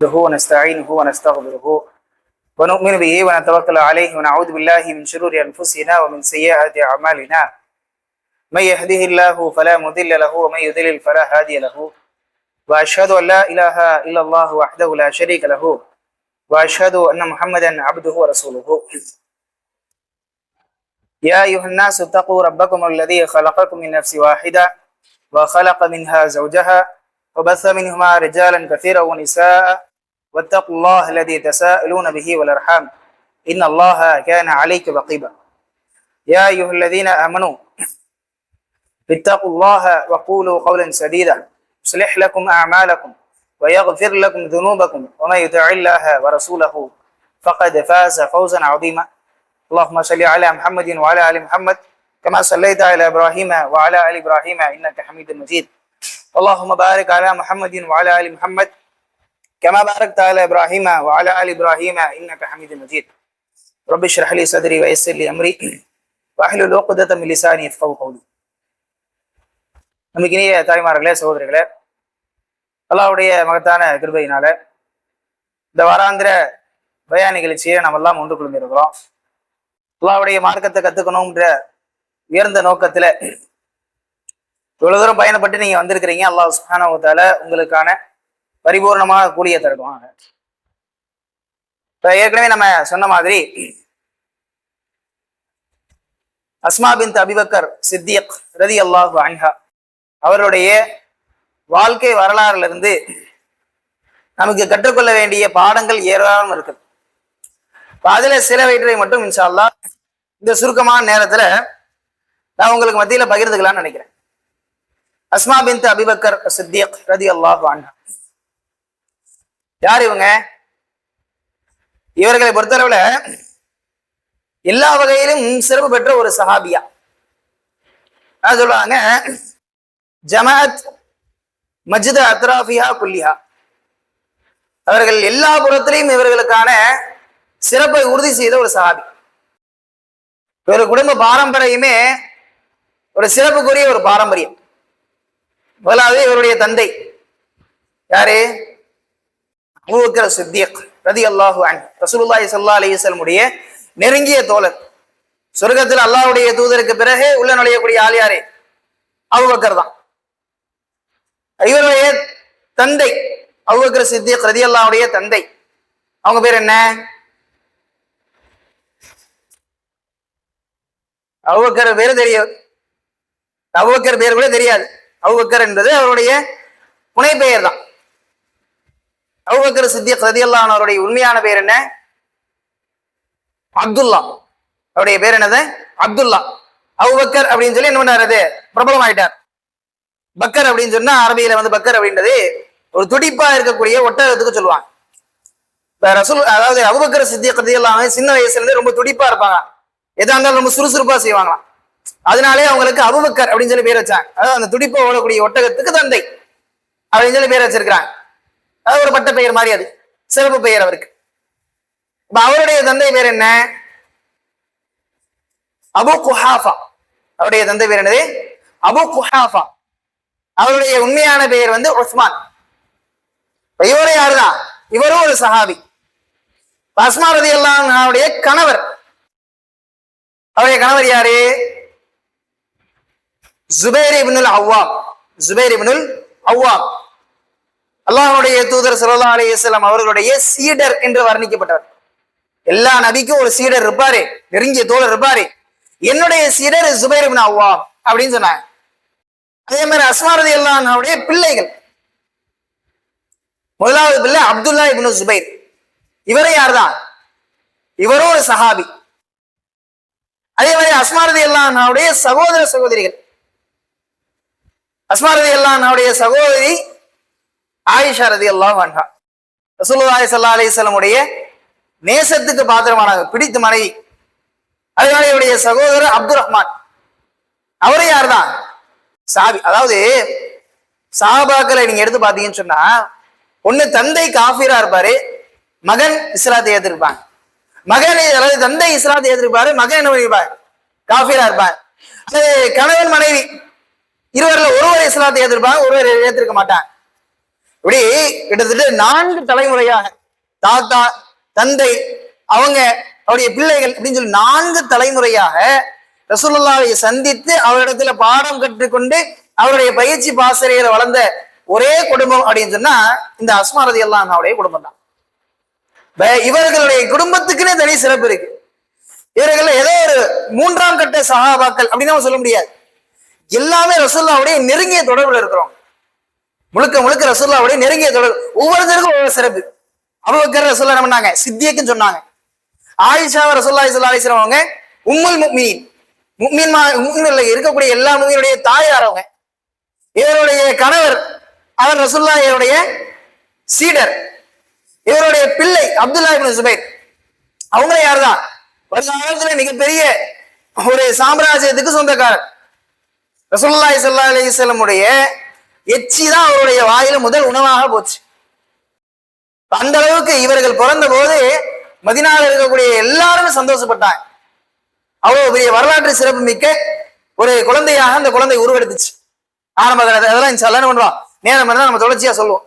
ونستعينه ونستغفره ونؤمن به ونتوكل عليه ونعوذ بالله من شرور أنفسنا ومن سيئات أعمالنا من يهده الله فلا مضل له ومن يضلل فلا هادي له وأشهد أن لا إله إلا الله وحده لا شريك له وأشهد أن محمدا عبده ورسوله يا أيها الناس اتقوا ربكم الذي خلقكم من نفس واحدة وخلق منها زوجها وبث منهما رجالا كثيرا ونساء واتقوا الله الذي تساءلون به والأرحام إن الله كان عليكم رقيبا يا أيها الذين آمنوا اتقوا الله وقولوا قولا سديدا يصلح لكم أعمالكم ويغفر لكم ذنوبكم ومن يطع الله ورسوله فقد فاز فوزا عظيما اللهم صل على محمد وعلى آل محمد كما صليت على إبراهيم وعلى آل إبراهيم إنك حميد مجيد اللهم بارك على محمد وعلى آل محمد كما باركت على إبراهيم وعلى آل إبراهيم إنك حميد مجيد رب اشرح لي صدري ويسر لي أمري واحلل عقدة من لساني يفقهوا قولي. நமக்கினிய தாய்மார்களே, சகோதரிகளே, அல்லாஹ்வுடைய மகத்தான கிருபையினால இந்த வாராந்திர பயான் நிகழ்ச்சியை நம்ம எல்லாம் ஒன்று கொள்ளிருக்கிறோம். அல்லாஹ்வுடைய மார்க்கத்தை கத்துக்கணும்ன்ற உயர்ந்த நோக்கத்துல இவ்வளவு தூரம் பயணப்பட்டு நீங்க வந்திருக்கிறீங்க. அல்லாஹ் சுப்ஹானஹு வ தஆலா உங்களுக்கான பரிபூர்ணமாக கூலிய தருவாங்க. ஏற்கனவே நம்ம சொன்ன மாதிரி அஸ்மா பின்த் அபிபக்கர் சித்திக் ரலியல்லாஹு அன்ஹா அவருடைய வாழ்க்கை வரலாறுல இருந்து நமக்கு கற்றுக்கொள்ள வேண்டிய பாடங்கள் ஏராளம் இருக்குது. அதுல சிலவற்றை மட்டும் இன்ஷா அல்லாஹ் இந்த சுருக்கமான நேரத்துல நான் உங்களுக்கு மத்தியில பகிர்ந்துக்கலாம்னு நினைக்கிறேன். அஸ்மா பின்த் அபிபக்கர் சித்திக் ரலியல்லாஹு அன்ஹா யார் இவங்க? இவர்களை பொறுத்தளவுல எல்லா வகையிலும் சிறப்பு பெற்ற ஒரு சஹாபியா சொல்லுவாங்க. ஜமாத் மஜ்த அத்ராஃபியா குல்லிஹா, அவர்கள் எல்லா புறத்திலையும் இவர்களுக்கான சிறப்பை உறுதி செய்த ஒரு சஹாபி. ஒரு குடும்ப பாரம்பரியமே ஒரு சிறப்புக்குரிய ஒரு பாரம்பரியம். முதலாவது இவருடைய தந்தை யாரு? அபூபக்கர் சித்திக் ரலியல்லாஹு அன்ஹு, ரசூலுல்லாஹி ஸல்லல்லாஹு அலைஹி வஸல்லம் உடைய நெருங்கிய தோழர். சொர்க்கத்தில் அல்லாஹ்வுடைய தூதருக்கு பிறகு உள்ள நுழையக்கூடிய ஆள் யாரு? அபூபக்கர் தான். இவருடைய தந்தை அபூபக்கர் சித்திக் ரலியல்லாஹுடைய தந்தை, அவங்க பேர் என்ன? அபூபக்கர் பேரு தெரியாது, அபூபக்கர் பேர் கூட தெரியாது. அபூபக்கர் என்பது அவருடைய புனை பெயர் தான். அபூபக்கர் சித்திக் ரலியல்லாஹு அன்ஹு அவருடைய உண்மையான பேர் என்ன? அப்துல்லா. அவருடைய பேர் என்னது? அப்துல்லா. அபூபக்கர் அப்படின்னு சொல்லி என்ன பண்ணாரு? பிரபலம் ஆயிட்டார். பக்கர் அப்படின்னு சொன்னா அரபியில பக்கர் அப்படின்றது ஒரு துடிப்பா இருக்கக்கூடிய ஒட்டகத்துக்கு சொல்லுவாங்க. ரசூல் அதாவது அபூபக்கர் சித்திக் ரலியல்லாஹு அன்ஹு சின்ன வயசுல இருந்து ரொம்ப துடிப்பா இருப்பாங்க. எதா இருந்தாலும் ரொம்ப சுறுசுறுப்பா செய்வாங்களாம். அதனாலே அவங்களுக்கு அபூபக்கர் அப்படின்னு சொல்லி பேர் வச்சாங்க. அதாவது அந்த துடிப்பா ஓடக்கூடிய ஒட்டகத்துக்கு தந்தை அப்படின்னு சொல்லி பேர் வச்சிருக்கிறாங்க. அது ஒரு பட்ட பெயர் மாதிரி, அது சிறப்பு பெயர் அவருக்கு. இப்ப அவருடைய தந்தை பேர் என்ன? அபு குஹாஃபா. அவருடைய தந்தை பேர் என்னது? அபு குஹாஃபா. அவருடைய உண்மையான பெயர் உஸ்மான். இவரே யாருதான்? இவரும் ஒரு சஹாபி. அஸ்மா ரலியல்லாஹு அன்ஹாவுடைய கணவர். அவருடைய கணவர் யாரு? ஜுபைர் இப்னுல் அவ்வாம். ஜுபைர் இப்னுல் அவ்வாம் அல்லாஹ்வுடைய தூதர் ஸல்லல்லாஹு அலைஹி வஸல்லம் அவர்களுடைய சீடர் என்று வர்ணிக்கப்பட்டவர். எல்லா நபிக்கும் ஒரு சீடர் இருப்பாரு, நெருங்கிய தோழர் இருப்பாரு. என்னுடைய சீடர் ஜுபைர் இப்னு அவ்வாம் அப்படின்னு சொன்னாங்க. அதே மாதிரி அஸ்மா ரலியல்லாஹு அன்ஹாவுடைய பிள்ளைகள், முதலாவது பிள்ளை அப்துல்லா இப்னு ஜுபைர். இவரே யார்தான்? இவரும் ஒரு சஹாபி. அதே மாதிரி அஸ்மா ரலியல்லாஹு அன்ஹாவுடைய சகோதர சகோதரிகள். அஸ்மா ரலியல்லாஹு அன்ஹாவுடைய சகோதரி ஆயிஷா ரலியல்லாஹு அன்ஹா ரசூலுல்லாஹி ஸல்லல்லாஹு அலைஹி வஸல்லம் உடைய நேசத்துக்கு பாத்திரமானாங்க, பிடித்த மனைவி. அதனால இவருடைய சகோதரர் அப்துல் ரஹ்மான், அவரே யார்தான்? சாபி. அதாவது சஹாபாக்களை நீங்க எடுத்து பாத்தீங்கன்னு சொன்னா, ஒண்ணு தந்தை காஃபிரா இருப்பாரு, மகன் இஸ்லாத்தை ஏற்றிருப்பாங்க. மகன் அதாவது தந்தை இஸ்லாத்தை ஏற்றிருப்பாரு, மகன் என்ன பண்ணிருப்பாரு? காஃபிரா இருப்பார். கணவன் மனைவி இருவரில் ஒருவர் இஸ்லாத்தை ஏற்றிருப்பாங்க, ஒருவர் ஏற்றிருக்க மாட்டாங்க. இப்படி கிட்டத்தட்ட 4 தலைமுறையாக தாத்தா, தந்தை, அவங்க, அவருடைய பிள்ளைகள் அப்படின்னு சொல்லி 4 தலைமுறையாக ரசூலுல்லாஹை சந்தித்து அவரிடத்துல பாடம் கற்றுக்கொண்டு அவருடைய பயிற்சி பாசறையில வளர்ந்த ஒரே குடும்பம் அப்படின்னு சொன்னா இந்த அஸ்மா ரலியல்லாஹு அன்ஹாவுடைய குடும்பம் தான். இவர்களுடைய குடும்பத்துக்குன்னே தனி சிறப்பு இருக்கு. இவர்கள் ஏதோ ஒரு 3ஆம் கட்ட சஹாபாக்கள் அப்படின்னு சொல்ல முடியாது. எல்லாமே ரசூலுல்லாஹ்வுடைய நெருங்கிய தொடர்புல இருக்கிறோம். முழுக்க முழுக்க ரசூலுல்லாஹ்வுடைய நெருங்கிய தொடர்பு. ஒவ்வொருத்தருக்கும் ஒவ்வொரு சிறப்பு. அபூபக்கர் ரசூலுல்லாஹ் என்ன பண்ணாங்க? சித்தியக்குன்னு சொன்னாங்க. ஆயிஷா ரசூலுல்லாஹி ஸல்லல்லாஹு அலைஹி வஸல்லம் அவங்க உம்முல் முஃமினீன், முஃமின்ல இருக்கக்கூடிய எல்லா முஃமினுடைய தாயார் அவங்க. இவருடைய கணவர் அவர் ரசூலுல்லாஹ்வுடைய சீடர். இவருடைய பிள்ளை அப்துல்லா இப்னு சுபைர் அவங்களே யாருதான் வருங்காலத்துல மிகப்பெரிய ஒரு சாம்ராஜ்யத்துக்கு சொந்தக்காரர். ரசூலுல்லாஹி ஸல்லல்லாஹு அலைஹி வஸல்லம் உடைய எச்சி தான் அவருடைய வாயில முதல் உணவாக போச்சு. அந்த அளவுக்கு இவர்கள் பிறந்த போது மதீனால இருக்கக்கூடிய எல்லாரும் சந்தோஷப்பட்டாங்க. அவ்வளவு பெரிய வரலாற்று சிறப்பு மிக்க ஒரு குழந்தையாக அந்த குழந்தை உருவெடுத்துச்சு. ஆரம்ப அதெல்லாம் இன்ஷால்லா என்ன பண்றோம், நேரம் தான் நம்ம தொடர்ச்சியா சொல்லுவோம்.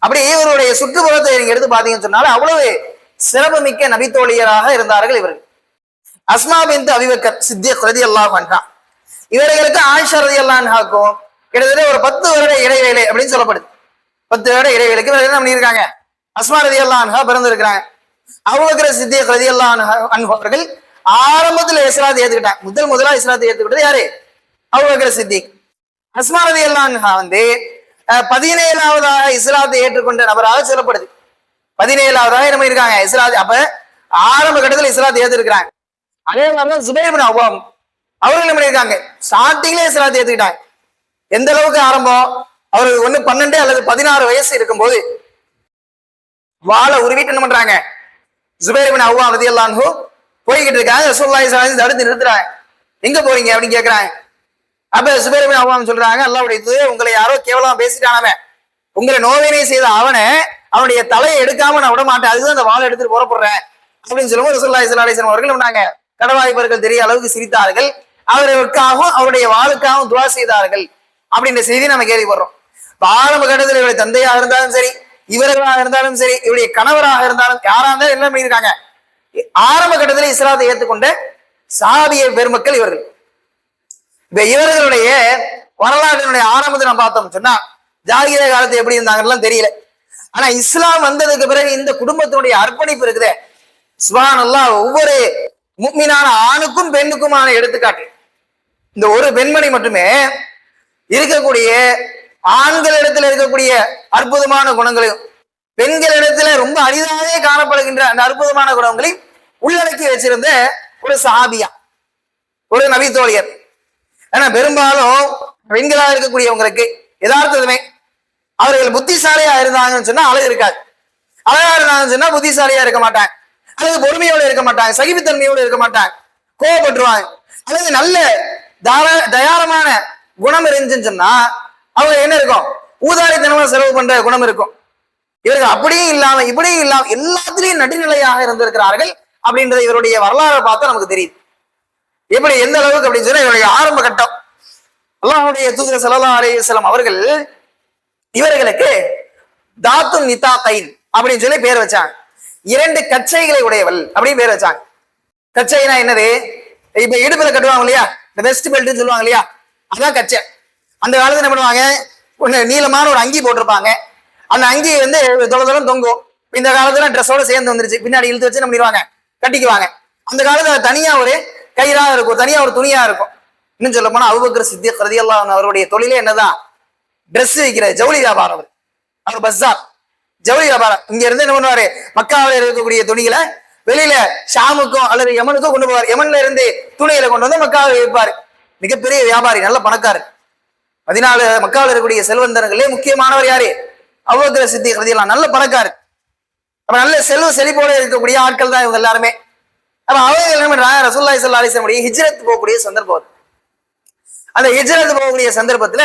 அப்படி இவருடைய சுற்றுப்புறத்தை நீங்க எடுத்து பாத்தீங்கன்னு சொன்னாலும் அவ்வளவு சிறப்பு மிக்க நபித்தோழியராக இருந்தார்கள் இவர்கள். அஸ்மா பின்த் அபூபக்கர் சித்திக் ரலியல்லாஹு அன்ஹா, இவர்களுக்கு ஆயிஷா ரலியல்லாஹு அன்ஹாக்கும் கிட்டத்தட்ட ஒரு 10 வருட இடைவேளை அப்படின்னு சொல்லப்படுது. 10 வருட இடைவேளைக்கு இவர்கள் என்ன பண்ணியிருக்காங்க, அஸ்மா ரலியல்லாஹு அன்ஹா பிறந்திருக்கிறாங்க. அபூபக்கர் சித்திக் ரலியல்லாஹு அன்ஹு அவர்கள் ஆரம்பத்துல இஸ்லாத்தை ஏத்துக்கிட்டாங்க. முதலா இஸ்லாத்தை ஏத்துக்கிட்டது யாரு? அபூபக்கர் சித்திக். அஸ்மா ரலியல்லாஹு அன்ஹா 17ஆவதாக இஸ்லாத்தை ஏற்றுக்கொண்ட நபராக சொல்லப்படுது. 17ஆவதாக என்ன இருக்காங்க இஸ்லாத்தை. அப்ப ஆரம்ப கட்டத்தில் இஸ்லாத்தை ஏற்றிருக்கிறாங்க. அதே மாதிரிதான் சுபைர் இப்னு அவ்வாம் அவர்கள் என்ன பண்ணிருக்காங்க, ஸ்டார்டிங்ல இஸ்லாத்தை ஏத்துக்கிட்டாங்க. எந்த அளவுக்கு ஆரம்பம், அவருக்கு 12 அல்லது 16 வயசு இருக்கும்போது வாளை உருவிட்டு என்ன பண்றாங்க, சுபைர் இப்னு அவ்வாம் ரலியல்லாஹு அன்ஹு போய்கிட்டு இருக்காங்க. ரசூலுல்லாஹி ஸல்லல்லாஹு அலைஹி வஸல்லம் தடுத்து நிறுத்துறாங்க. எங்க போறீங்க அப்படின்னு கேட்கிறாங்க. அப்ப சுபைர் இப்னு அவ்வாம் சொல்றாங்க, அல்லாஹ்வுடைய தூதரே, உங்களை யாரோ கேவலமா பேசிட்டானவன், உங்களை நோவினை செய்த அவனுடைய தலையை எடுக்காம நான் விட மாட்டேன், அதுதான் அந்த வாளை எடுத்துட்டு புறப்படுறேன் அப்படின்னு சொல்லும்போது ரசூலுல்லாஹி ஸல்லல்லாஹு அலைஹி வஸல்லம் அவர்கள் பண்ணாங்க, கடவாய்ப்பர்கள் தெரிய அளவுக்கு சிரித்தார்கள். அவர்களுக்காகவும் அவருடைய வாளுக்காகவும் துவா செய்தார்கள் அப்படின்ற செய்தி நம்ம கேள்விப்படுறோம். ஆரம்ப கட்டத்தில் இவருடைய தந்தையாக இருந்தாலும் சரி, இவர்களாக இருந்தாலும் சரி, இவருடைய கணவராக இருந்தாலும் யாரா இருந்தாலும் என்ன பண்ணியிருக்காங்க, ஆரம்ப கட்டத்தில் இஸ்லாத்தை ஏற்றுக்கொண்ட சஹாபிய பெருமக்கள் இவர்கள். இப்ப இவர்களுடைய வரலாற்றினுடைய ஆரம்பத்தை நம்ம பார்த்தோம் சொன்னா ஜாகிர காலத்து எப்படி இருந்தாங்கன்னு தெரியல. ஆனா இஸ்லாம் வந்ததுக்கு பிறகு இந்த குடும்பத்தினுடைய அர்ப்பணிப்பு இருக்குதே, சுப்ஹானல்லாஹ், ஒவ்வொரு முஃமினான ஆணுக்கும் பெண்ணுக்குமான எடுத்துக்காட்டு. இந்த ஒரு பெண்மணி மட்டுமே இருக்கக்கூடிய ஆண்களிடத்துல இருக்கக்கூடிய அற்புதமான குணங்களையும் பெண்களிடத்துல ரொம்ப அரிதாகவே காணப்படுகின்ற அந்த அற்புதமான குணங்களையும் உள்ளடக்கி வச்சிருந்த ஒரு சஹாபியா, ஒரு நபித்தோழியர். ஏன்னா பெரும்பாலும் பெண்களாக இருக்கக்கூடியவங்களுக்கு யதார்த்தமே அவர்கள் புத்திசாலியா இருந்தாங்கன்னு சொன்னா அழகு இருக்காது, அழகா இருந்தாங்கன்னு சொன்னா புத்திசாலியா இருக்க மாட்டாங்க, அல்லது பொறுமையோடு இருக்க மாட்டாங்க, சகிப்புத்தன்மையோடு இருக்க மாட்டாங்க, கோவப்பட்டுருவாங்க. அல்லது நல்ல தயாரமான குணம் இருந்துச்சுன்னு சொன்னா அவங்க என்ன இருக்கும், ஊதாரித்தனமா செலவு பண்ற குணம் இருக்கும். இவர்கள் அப்படியும் இல்லாம இப்படியும் இல்லாம எல்லாத்திலையும் நடுநிலையாக இருந்திருக்கிறார்கள் அப்படின்றது இவருடைய வரலாறு பார்த்தா நமக்கு தெரியுது. எப்படி எந்த அளவுக்கு அப்படின்னு சொன்னா இவருடைய ஆரம்ப கட்டம். அல்லாஹ்வுடைய தூதர் ஸல்லல்லாஹு அலைஹி வஸல்லம் அவர்கள் இவர்களுக்கு தாத்துன் நிதாகைன் அப்படின்னு சொல்லி பேர் வச்சாங்க. 2 கச்சைகளை உடையவள் அப்படின்னு பேர் வச்சாங்க. கச்சைனா என்னது, இப்ப இடுப்புல கட்டுவாங்க இல்லையா, இந்த வெஸ்ட் பெல்ட்னு சொல்லுவாங்க இல்லையா, அதான் கச்சை. அந்த காலத்துல என்ன பண்ணுவாங்க, நீளமான ஒரு அங்கி போட்டிருப்பாங்க. அந்த அங்கி தொலைதொலம் தொங்கும். இந்த காலத்துல ட்ரெஸ்ஸோட சேர்ந்து வந்துருச்சு, பின்னாடி இழுத்து வச்சு நம்ம பண்ணிடுவாங்க, கட்டிக்குவாங்க. அந்த காலத்துல தனியா ஒரு கயிறா இருக்கும், தனியா ஒரு துணியா இருக்கும். இன்னும் சொல்ல போனா அபூபக்கர் சித்திக் ரலியல்லாஹு அன்ஹு அவருடைய தொழிலே என்னதான், ட்ரெஸ் விற்கிற ஜவுளி வியாபாரம். அவர் பஸார் ஜவுளி வியாபாரம். இங்க இருந்து என்ன பண்ணுவாரு, மக்காவில் இருக்கக்கூடிய துணிகளை வெளியில ஷாமுக்கும் அல்லது யமனுக்கும் கொண்டு போவார். யமன்ல இருந்து துணிகளை கொண்டு வந்து மக்காவில் விற்பாரு. மிகப்பெரிய வியாபாரி, நல்ல பணக்காரர். மக்காவில் இருக்கக்கூடிய செல்வந்தர்களே முக்கியமானவர் யாரு, அபூபக்கர் சித்திக் ரலியல்லாஹு, நல்ல பணக்காரர். அப்ப நல்ல செல்வ செழிப்போட இருக்கக்கூடிய ஆட்கள் தான் இவங்க எல்லாருமே. அப்ப அவங்க என்ன பண்றாங்க, ரசூலுல்லாஹி ஸல்லல்லாஹு அலைஹி வஸல்லம் ஹிஜ்ரத் போகக்கூடிய சந்தர்ப்பம். அந்த ஹிஜ்ரத் போகக்கூடிய சந்தர்ப்பத்துல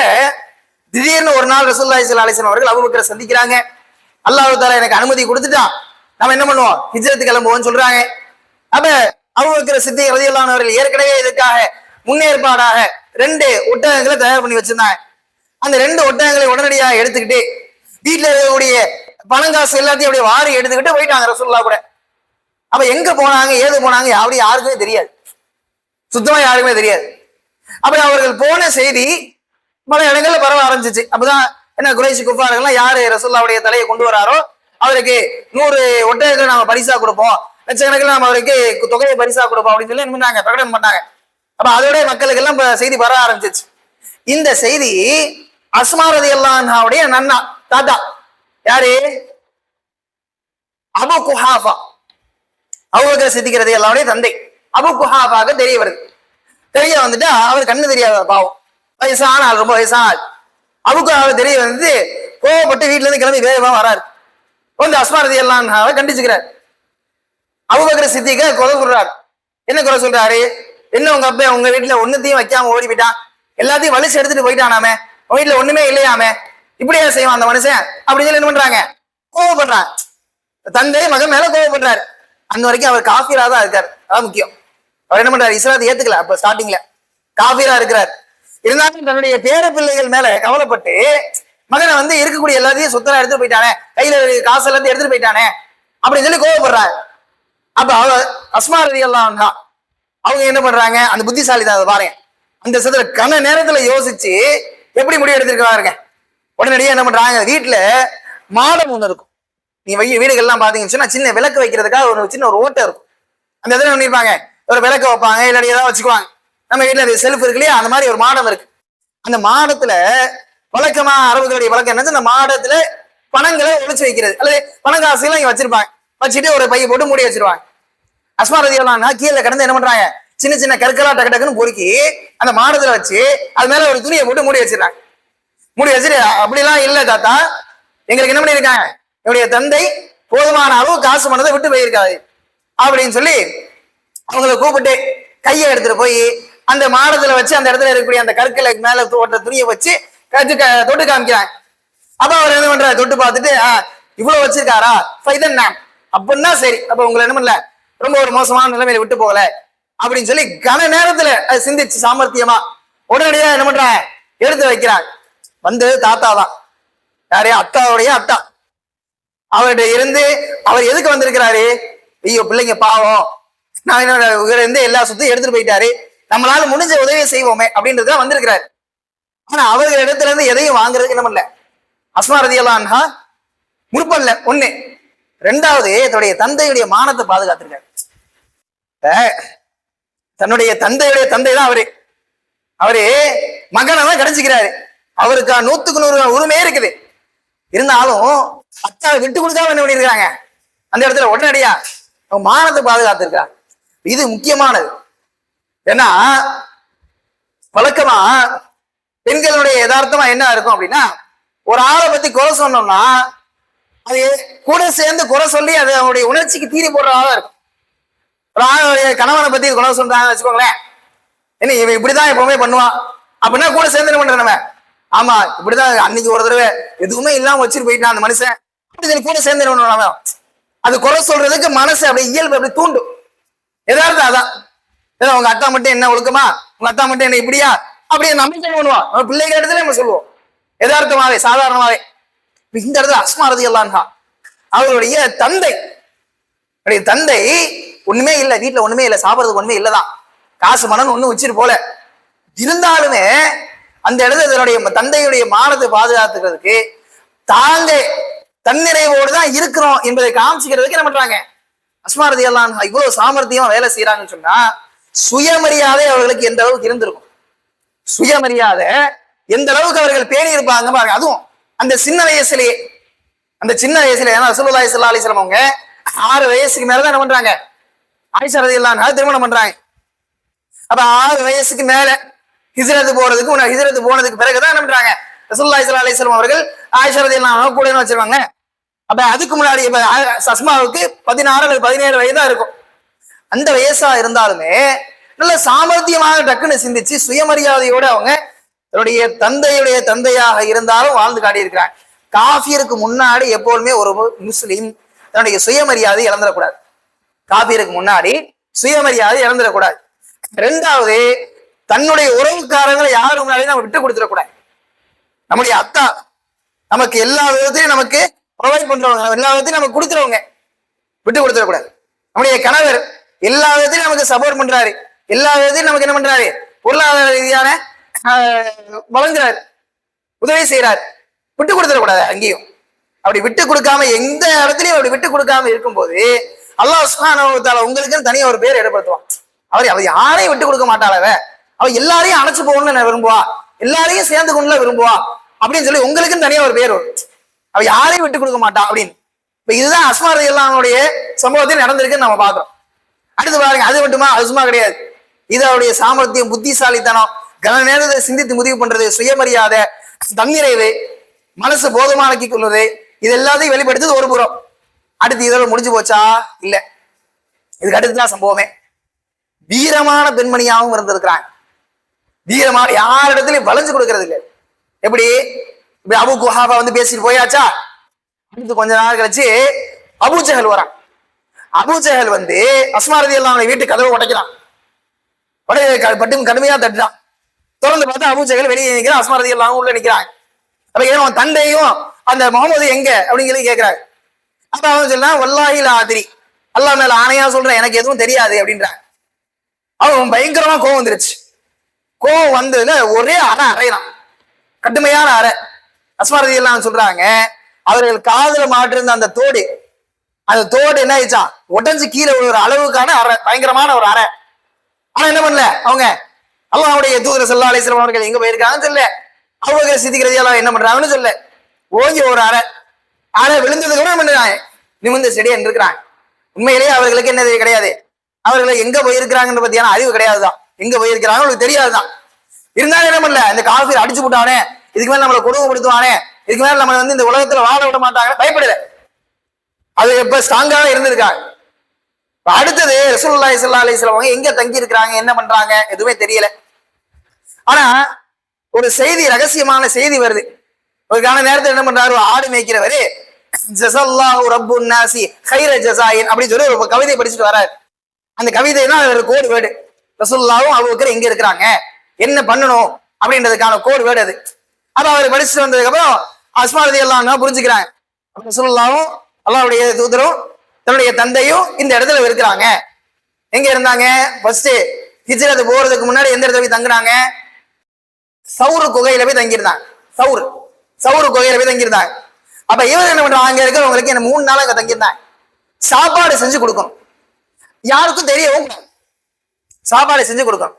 திடீர்னு ஒரு நாள் ரசூலுல்லாஹி ஸல்லல்லாஹு அலைஹி வஸல்லம் அவர்கள் அபூபக்கரை சந்திக்கிறாங்க. அல்லாஹ் தஆலா எனக்கு அனுமதி கொடுத்துட்டான், நம்ம என்ன பண்ணுவோம், ஹிஜ்ரத் கிளம்புவோம்னு சொல்றாங்க. அப்ப அபூபக்கர் சித்திக் ரலியல்லாஹு அன்ஹு அவர்கள் ஏற்கனவே இதுக்காக முன்னேற்பாடாக 2 ஒட்டகங்களை தயார் பண்ணி வச்சிருந்தாங்க. அந்த 2 ஒட்டகங்களை உடனடியாக எடுத்துக்கிட்டு வீட்டுல இருக்கக்கூடிய பணங்காசு எல்லாத்தையும் அப்படியே வாரி எடுத்துக்கிட்டு போயிட்டாங்க ரசூலுல்லாஹ் கூட. அப்ப எங்க போனாங்க ஏது போனாங்க அப்படி யாருக்குமே தெரியாது, சுத்தமா யாருக்குமே தெரியாது. அப்ப அவர்கள் போன செய்தி பல இடங்கள்ல பரவ ஆரம்பிச்சிச்சு. அப்பதான் என்ன குறைஷி குஃபார்கள்லாம் யாரு ரசூலுல்லாஹ்வுடைய தலையை கொண்டு வராரோ அவருக்கு 100 ஒட்டகங்கள் நாம பரிசா கொடுப்போம், லட்சக்கணக்கில் நம்ம அவருக்கு தொகையை பரிசா கொடுப்போம் அப்படின்னு சொல்லி என்ன பண்ணாங்க, பிரகடனம் பண்ணாங்க. அப்ப அதோட மக்களுக்கு எல்லாம் செய்தி வர ஆரம்பிச்சிச்சு. இந்த செய்தி அஸ்மா ரலியல்லாஹு அன்ஹாவுடைய நன்னா தாத்தா யாரு, அபு குஹாஃபா, அபூபக்கர் சித்திக் ரலியல்லாஹு அன்ஹுடைய தந்தை அபு குஹாஃபாக்கு தெரிய வருது. தெரிய வந்துட்டு அவர் கண்ணு தெரியாத பாவம், வயசான ஆள், ரொம்ப வயசான ஆள். அபு குஹாஃபா தெரிய வந்து கோவப்பட்டு வீட்டுல இருந்து கிளம்பி வேகமா வராரு. வந்து அஸ்மா ரலியல்லாஹு அன்ஹாவை கண்டிச்சுக்கிறார். அபூபக்கர் சித்திக்க குறை சொல்றாரு. என்ன குறை சொல்றாரு, என்ன உங்க அப்பா உங்க வீட்டுல ஒண்ணுத்தையும் வைக்காம ஓடி போயிட்டான், எல்லாத்தையும் வலிச்சு எடுத்துட்டு போயிட்டானாமே, உங்க வீட்டுல ஒண்ணுமே இல்லையாமே, இப்படியா செய்வான் அந்த மனுஷன் அப்படின்னு சொல்லி என்ன பண்றாங்க, கோவப்படுறான். தந்தை மகன் மேல கோவப்படுறாரு. அந்த வரைக்கும் அவர் காஃபிரா தான் இருக்காரு, அதான் முக்கியம். அவர் என்ன பண்றாரு, இஸ்லாத்தை ஏத்துக்கல அப்ப ஸ்டார்டிங்ல, காஃபிரா இருக்கிறார். இருந்தாலும் தன்னுடைய பேர பிள்ளைகள் மேல கவலைப்பட்டு மகனை வந்து இருக்கக்கூடிய எல்லாத்தையும் சுத்தரா எடுத்துட்டு போயிட்டானே, கையில காசு எல்லாத்தையும் எடுத்துட்டு போயிட்டானே அப்படின்னு சொல்லி கோவப்படுறாரு. அப்ப அஸ்மா ரலியல்லாஹு அன்ஹா அவங்க என்ன பண்றாங்க, அந்த புத்திசாலி தான், அதை பாருங்க. அந்த சதுர கன நேரத்துல யோசிச்சு எப்படி முடிவு எடுத்திருக்காருங்க. உடனடியா என்ன பண்றாங்க, வீட்டுல மாடம் ஒண்ணு இருக்கும். நீ வீடுகள்லாம் பாத்தீங்கன்னு சொன்னா சின்ன விளக்கு வைக்கிறதுக்காக ஒரு சின்ன ஒரு ஓட்டை இருக்கும். அந்த இடத்துல என்ன பண்ணிருப்பாங்க, ஒரு விளக்கு வைப்பாங்க, இல்லாட்டி ஏதாவது வச்சுக்குவாங்க. நம்ம வீட்டுல செல்ஃப் இருக்கு இல்லையா, அந்த மாதிரி ஒரு மாடம் இருக்கு. அந்த மாடத்துல வழக்கமா அரபுகளுடைய வழக்கம் என்னது, அந்த மாடத்துல பணங்களை ஒளிச்சு வைக்கிறது அல்லது பணங்காசுலாம் இங்க வச்சிருப்பாங்க. வச்சுட்டு ஒரு பைய போட்டு மூடி வச்சிருவாங்க. அஸ்மா ரலியல்லாஹு அன்ஹா கீழே கிடந்து என்ன பண்றாங்க, சின்ன சின்ன கற்களா டக்கு டக்குன்னு பொறுக்கி அந்த மாடத்துல வச்சு அது மேல ஒரு துணியை போட்டு மூடி வச்சிருக்காங்க. மூடி வச்சுட்டு அப்படிலாம் இல்ல தாத்தா, எங்களுக்கு என்ன பண்ணிருக்காங்க, என்னுடைய தந்தை போதுமான அளவு காசு பண்ணதை விட்டு போயிருக்காது அப்படின்னு சொல்லி அவங்களை கூப்பிட்டு கையை எடுத்துட்டு போய் அந்த மாடத்துல வச்சு அந்த இடத்துல இருக்கக்கூடிய அந்த கற்களுக்கு மேல ஓட்ட துணியை வச்சு தொட்டு காமிக்கிறாங்க. அப்ப அவர் என்ன பண்றாரு, தொட்டு பார்த்துட்டு இவ்வளவு வச்சிருக்காரா ஃபைதன் நான் அப்படின்னா சரி, அப்ப உங்களை என்ன பண்ணல, ரொம்ப ஒரு மோசமான நிலைமையில விட்டு போகல அப்படின்னு சொல்லி கன நேரத்துல அது சிந்திச்சு சாமர்த்தியமா உடனடியா என்ன பண்றாங்க, எடுத்து வைக்கிறாங்க. வந்து தாத்தா தான், யாரே அத்தாவுடைய அத்தா. அவர்கிட்ட இருந்து அவர் எதுக்கு வந்திருக்கிறாரு, ஐயோ பிள்ளைங்க பாவம், நான் என்னோட இருந்து எல்லா சொத்தையும் எடுத்துட்டு போயிட்டாரு, நம்மளால முடிஞ்ச உதவியை செய்வோமே அப்படின்றதுதான் வந்திருக்கிறாரு. ஆனா அவர்கள் இடத்துல இருந்து எதையும் வாங்குறதுக்கு என்ன பண்ணல அஸ்மா ரலியல்லாஹு அன்ஹா முற்படல. ஒண்ணு. ரெண்டாவது, தன்னுடைய தந்தையுடைய மானத்தை பாதுகாத்திருக்காரு. தன்னுடைய தந்தையுடைய தந்தை தான் அவரு மகனை தான் கிடைச்சிக்கிறாரு. அவருக்கு 100க்கு 100 உரிமையே இருக்குது. இருந்தாலும் அத்தாவை விட்டு கொடுக்காம என்ன பண்ணிருக்காங்க, அந்த இடத்துல உடனடியா மானத்தை பாதுகாத்திருக்காங்க. இது முக்கியமானது. ஏன்னா வழக்கமா பெண்களுடைய யதார்த்தமா என்ன இருக்கும் அப்படின்னா, ஒரு ஆளை பத்தி குறை சொன்னோம்னா அது கூட சேர்ந்து குறை சொல்லி அது அவனுடைய உணர்ச்சிக்கு தீனி போடுற ஆளா இருக்கும். ஒரு ஆளுடைய கணவனை பத்தி குறை சொல்றாங்கன்னு வச்சுக்கோங்களேன், என்ன இவன் இப்படிதான் எப்பவுமே பண்ணுவான் அப்படின்னா கூட சேர்ந்து என்ன பண்ற நம்ம, ஆமா இப்படிதான் அன்னைக்கு ஒரு தடவை எதுவுமே இல்லாம வச்சுட்டு போயிட்டான் அந்த மனுஷன் அப்படி கூட சேர்ந்து என்ன பண்ணுவாங்க, அது குறை சொல்றதுக்கு மனசு அப்படி இயல்பு அப்படி தூண்டும். எதார்த்தம் அதான். ஏதோ உங்க அத்தா மட்டும் என்ன ஒழுக்கமா, உங்க அத்தா மட்டும் என்ன இப்படியா அப்படியே நம்பிக்கை பண்ணுவான். நம்ம பிள்ளைகள் இடத்துல நம்ம சொல்லுவோம் யதார்த்தமாவே சாதாரணமாவே. இந்த இடத்துல அஸ்மா ரலியல்லாஹு அன்ஹா அவருடைய தந்தை ஒண்ணுமே இல்லை, வீட்டுல ஒண்ணுமே இல்லை, சாப்பிடறதுக்கு ஒண்ணுமே இல்லதான், காசு மனம் ஒண்ணும் வச்சிட்டு போல. இருந்தாலுமே அந்த இடத்துல இதனுடைய தந்தையுடைய மானத்தை பாதுகாத்துக்கிறதுக்கு தாங்க தன்னிறைவோடு தான் இருக்கிறோம் என்பதை காமிச்சுக்கிறதுக்கு என்ன பண்றாங்க, அஸ்மா ரலியல்லாஹு அன்ஹா இவ்வளவு சாமர்த்தியமா வேலை செய்யறாங்கன்னு சொன்னா சுயமரியாதை அவர்களுக்கு எந்த அளவுக்கு இருந்திருக்கும். சுயமரியாதை எந்த அளவுக்கு அவர்கள் பேணி இருப்பாங்க பாருங்க. அதுவும் அந்த சின்ன வயசுலயே, அந்த சின்ன வயசுல, ஏன்னா ரசூலுல்லாஹி ஸல்லல்லாஹு அலைஹி வஸல்லம் அவங்க 6 வயசுக்கு மேலதான் என்ன பண்றாங்க, ஆயிஷா ரலியல்லாஹு அன்ஹா திருமணம் பண்றாங்க. அப்ப 6 வயசுக்கு மேல ஹிஜ்ரத் போனதுக்கு பிறகுதான் என்ன பண்றாங்க, ரசூலுல்லாஹி ஸல்லல்லாஹு அலைஹி வஸல்லம் அவர்கள் ஆயிஷா ரலியல்லாஹு அன்ஹா கூட வச்சிருவாங்க. அப்ப அதுக்கு முன்னாடி அஸ்மாவுக்கு 16 அல்லது 17 வயதா இருக்கும். அந்த வயசா இருந்தாலுமே நல்ல சாமர்த்தியமாக டக்குன்னு சிந்திச்சு சுயமரியாதையோட அவங்க தன்னுடைய தந்தையுடைய தந்தையாக இருந்தாலும் வாழ்ந்து காட்டியிருக்கிறாங்க. காஃபியருக்கு முன்னாடி எப்போதுமே ஒரு முஸ்லிம் தன்னுடைய சுயமரியாதை இழந்துடக்கூடாது. காஃபியருக்கு முன்னாடி சுயமரியாதை இழந்துடக்கூடாது. ரெண்டாவது, தன்னுடைய உறவுக்காரங்களை யாரு முன்னாடி நம்ம விட்டு கொடுத்துடக்கூடாது. நம்முடைய அத்தா நமக்கு எல்லா விதத்திலையும் நமக்கு ப்ரொவைட் பண்றவங்க, எல்லா விதத்தையும் நமக்கு கொடுக்குறவங்க, விட்டு கொடுத்துடக்கூடாது. நம்முடைய கணவர் எல்லா விதத்திலையும் நமக்கு சப்போர்ட் பண்றாரு, எல்லா விதத்தையும் நமக்கு என்ன பண்றாரு, பொருளாதார ரீதியான வழங்குறாரு, உதவி செய்யறாரு. விட்டு கொடுத்துடக்கூடாது அங்கேயும். அப்படி விட்டு கொடுக்காம எந்த இடத்துலயும் அப்படி விட்டு கொடுக்காம இருக்கும்போது அல்லாஹ் சுப்ஹானஹு வ தஆலா உங்களுக்குன்னு தனியா ஒரு பேர் ஏற்படுத்துவான். அவர் யாரையும் விட்டு கொடுக்க மாட்டாளவ, அவ எல்லாரையும் அணைச்சு போகணும்னு விரும்புவா, எல்லாரையும் சேர்ந்து கொண்டு விரும்புவா அப்படின்னு சொல்லி உங்களுக்குன்னு தனியா ஒரு பேர் வரும். அவ யாரையும் விட்டு கொடுக்க மாட்டா அப்படின்னு. இப்ப இதுதான் அஸ்மா ரலியல்லாஹுடைய சம்பவத்தில் நடந்திருக்குன்னு நம்ம பாக்குறோம். அடுத்து பாருங்க, அது மட்டுமா, அது சும்மா கிடையாது. இது அவருடைய சாமர்த்தியம், புத்திசாலித்தனம், கன நேரத்தை சிந்தித்து முடிவு பண்றது, சுயமரியாதை, தன்னிறைவு, மனசு போதமாக்கி கொள்வது, இது எல்லாத்தையும் வெளிப்படுத்துது ஒரு புறம். அடுத்து இதோட முடிஞ்சு போச்சா? இல்ல, இதுக்கு அடுத்துதான் சம்பவமே. வீரமான பெண்மணியாகவும் இருந்திருக்கிறாங்க. வீரமான, யாரிடத்துலயும் வளைஞ்சு கொடுக்கறது இல்லை. எப்படி அபு குஹாபா வந்து பேசிட்டு போயாச்சா, அடுத்து கொஞ்ச நாள் கழிச்சு அபூ ஜஹல் வரான். அபூ ஜஹல் வந்து அஸ்மா ரலியல்லாஹு வீட்டு கதவை உடைக்கிறான். பட்டும் கடுமையா தட்டுறான். தொடர்ந்து பார்த்தா அபூ ஜஹல் வெளியே நிற்கிறான், அஸ்மா ரலியல்லாஹு உள்ள நிற்கிறாங்க. அப்ப ஏன் தந்தையும் அந்த முகமது எங்க அப்படின்னு சொல்லி கேட்கிறாங்க. அப்ப அவன் சொன்னா வல்லாஹி லா அதிரி, அல்லாஹ் மேல ஆணையா சொல்றேன், எனக்கு எதுவும் தெரியாது அப்படின்றான். அவன் பயங்கரமா கோவம் வந்துருச்சு. கோவம் வந்ததுல ஒரே அறையறான், கடுமையான அறை. அஸ்மா ரலியல்லாஹு சொல்றாங்க, அவர்கள் காதுல மாட்டிருந்த அந்த தோடு, அந்த தோடு என்ன ஆயிடுச்சா, உடஞ்சு கீழே ஒரு அளவுக்கான அறை, பயங்கரமான ஒரு அறை. ஆனா என்ன பண்ணல அவங்க, அல்லாஹ்வுடைய தூதர் ஸல்லல்லாஹு அலைஹி வஸல்லம் அவர்கள் எங்க போயிருக்காங்கன்னு சொல்ல, அபூபக்கர் சித்திக் ரலியல்லாஹு என்ன பண்றாங்கன்னு சொல்ல, ஓங்கி ஒரு அறை விழுந்ததுக்கு கூட என்ன பண்றாங்க, நிமிர்ந்து செடியா இருக்கிறாங்க. உண்மையிலேயே அவர்களுக்கு என்னது கிடையாது, அவர்களை எங்க போயிருக்கிறாங்கன்னு பத்தியான அறிவு கிடையாதுதான், எங்க போயிருக்கிறாங்க அவங்களுக்கு தெரியாதுதான். இருந்தாலும் என்ன பண்ணல, இந்த காஃபிர் அடிச்சு போட்டானே, இதுக்கு மேல நம்மளை கொடுமைப்படுத்துவானே, இதுக்கு மேல நம்ம வந்து இந்த உலகத்துல வாழ விட மாட்டாங்க, பயப்படல. அது எப்ப ஸ்ட்ராங்காக இருந்திருக்காங்க. அடுத்தது ரசூலுல்லாஹி ஸல்லல்லாஹு அலைஹி வஸல்லம் அவங்க எங்க தங்கி இருக்கிறாங்க, என்ன பண்றாங்க, எதுவுமே தெரியல. ஆனா ஒரு செய்தி, ரகசியமான செய்தி வருது. ஒரு கால நேரத்தில் என்ன பண்றாரு, ஆடு மேய்க்கிறவரு ஜஸல்லாஹு ரப்புன் நாசி கைர ஜஸாயின் அப்படின்னு சொல்லி ஒரு கவிதை படிச்சுட்டு வராரு. அந்த கவிதைனா ஒரு கோடு வேர்டு, ரசூலுல்லாஹும் அபூபக்கர் எங்க இருக்கிறாங்க, என்ன பண்ணணும் அப்படின்றதுக்கான கோடு வேர்டு அது. அப்ப அவர் படிச்சுட்டு வந்ததுக்கு அப்புறம் அஸ்மா ரலியல்லாஹு அன்ஹா புரிஞ்சுக்கிறாங்க, ரசூலுல்லாஹும் அல்லாஹ்வுடைய தூதரும் தன்னுடைய தந்தையும் இந்த இடத்துல இருக்கிறாங்க. எங்க இருந்தாங்க, ஃபர்ஸ்ட் ஹிஜ்ரத் போறதுக்கு முன்னாடி எந்த இடத்துல போய் தங்குறாங்க, சௌரு குகையில போய் தங்கியிருந்தாங்க. சௌரு குகையில போய் தங்கியிருந்தாங்க. அப்ப இவர் என்ன பண்றாங்க, அங்க இருக்கிறவங்களுக்கு என்ன 3 நாள் அங்க தங்கியிருந்தாங்க. சாப்பாடு செஞ்சு கொடுக்கணும், யாருக்கும் தெரியவும் சாப்பாடு செஞ்சு கொடுக்கணும்.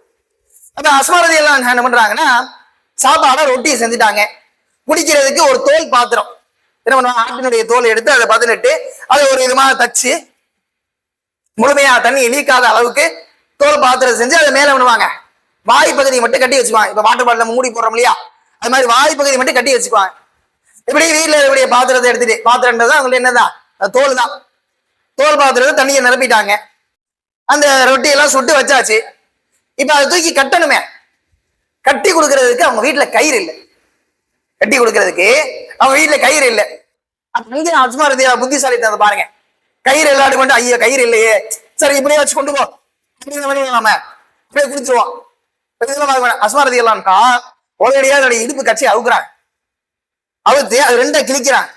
அப்ப அஸ்மா ரலியல்லாஹு என்ன பண்றாங்கன்னா, சாப்பாட ரொட்டி செஞ்சுட்டாங்க. குடிக்கிறதுக்கு ஒரு தோல் பாத்திரம், என்ன பண்ணுவாங்க, ஆட்டினுடைய தோல் எடுத்து அதை பதனிட்டு அதை ஒரு விதமாக தச்சு முழுமையா தண்ணி நீக்காத அளவுக்கு தோல் பாத்திரம் செஞ்சு அதை மேல பண்ணுவாங்க, வாய் பகுதியை மட்டும் கட்டி வச்சுக்குவாங்க. இப்ப வாட்டர் பாட்டில மூடி போடுறோம் இல்லையா, அது மாதிரி வாய் பகுதி மட்டும் கட்டி வச்சுக்குவாங்க. இப்படி வீட்டுல இருக்கக்கூடிய பாத்திரத்தை எடுத்துட்டு, பாத்திரம்ன்றது அவங்களுக்கு என்னதான், தோல் தான், தோல் பாத்திரத்தை தண்ணியை நிரப்பிட்டாங்க. அந்த ரொட்டி எல்லாம் சுட்டு வச்சாச்சு. இப்ப அதை தூக்கி கட்டணுமே, கட்டி கொடுக்கறதுக்கு அவங்க வீட்டுல கயிறு இல்லை, கட்டி கொடுக்கறதுக்கு அவங்க வீட்டுல கயிறு இல்லை. அங்கே அஸ்மா ரலியல்லாஹு புத்திசாலித்தனத்தை பாருங்க, கயிறு எல்லாரும் கொண்டு, ஐயோ கயிறு இல்லையே, சரி இப்படியே வச்சு கொண்டு போ அப்படின்னு நாம இப்படியே குடிச்சிருவோம். அஸ்மா ரலியல்லாஹு உடனடியாக அதோடைய இடுப்பு கட்சி அவுக்குறாங்க, அவுத்து அது ரெண்டா கிழிக்கிறாங்க.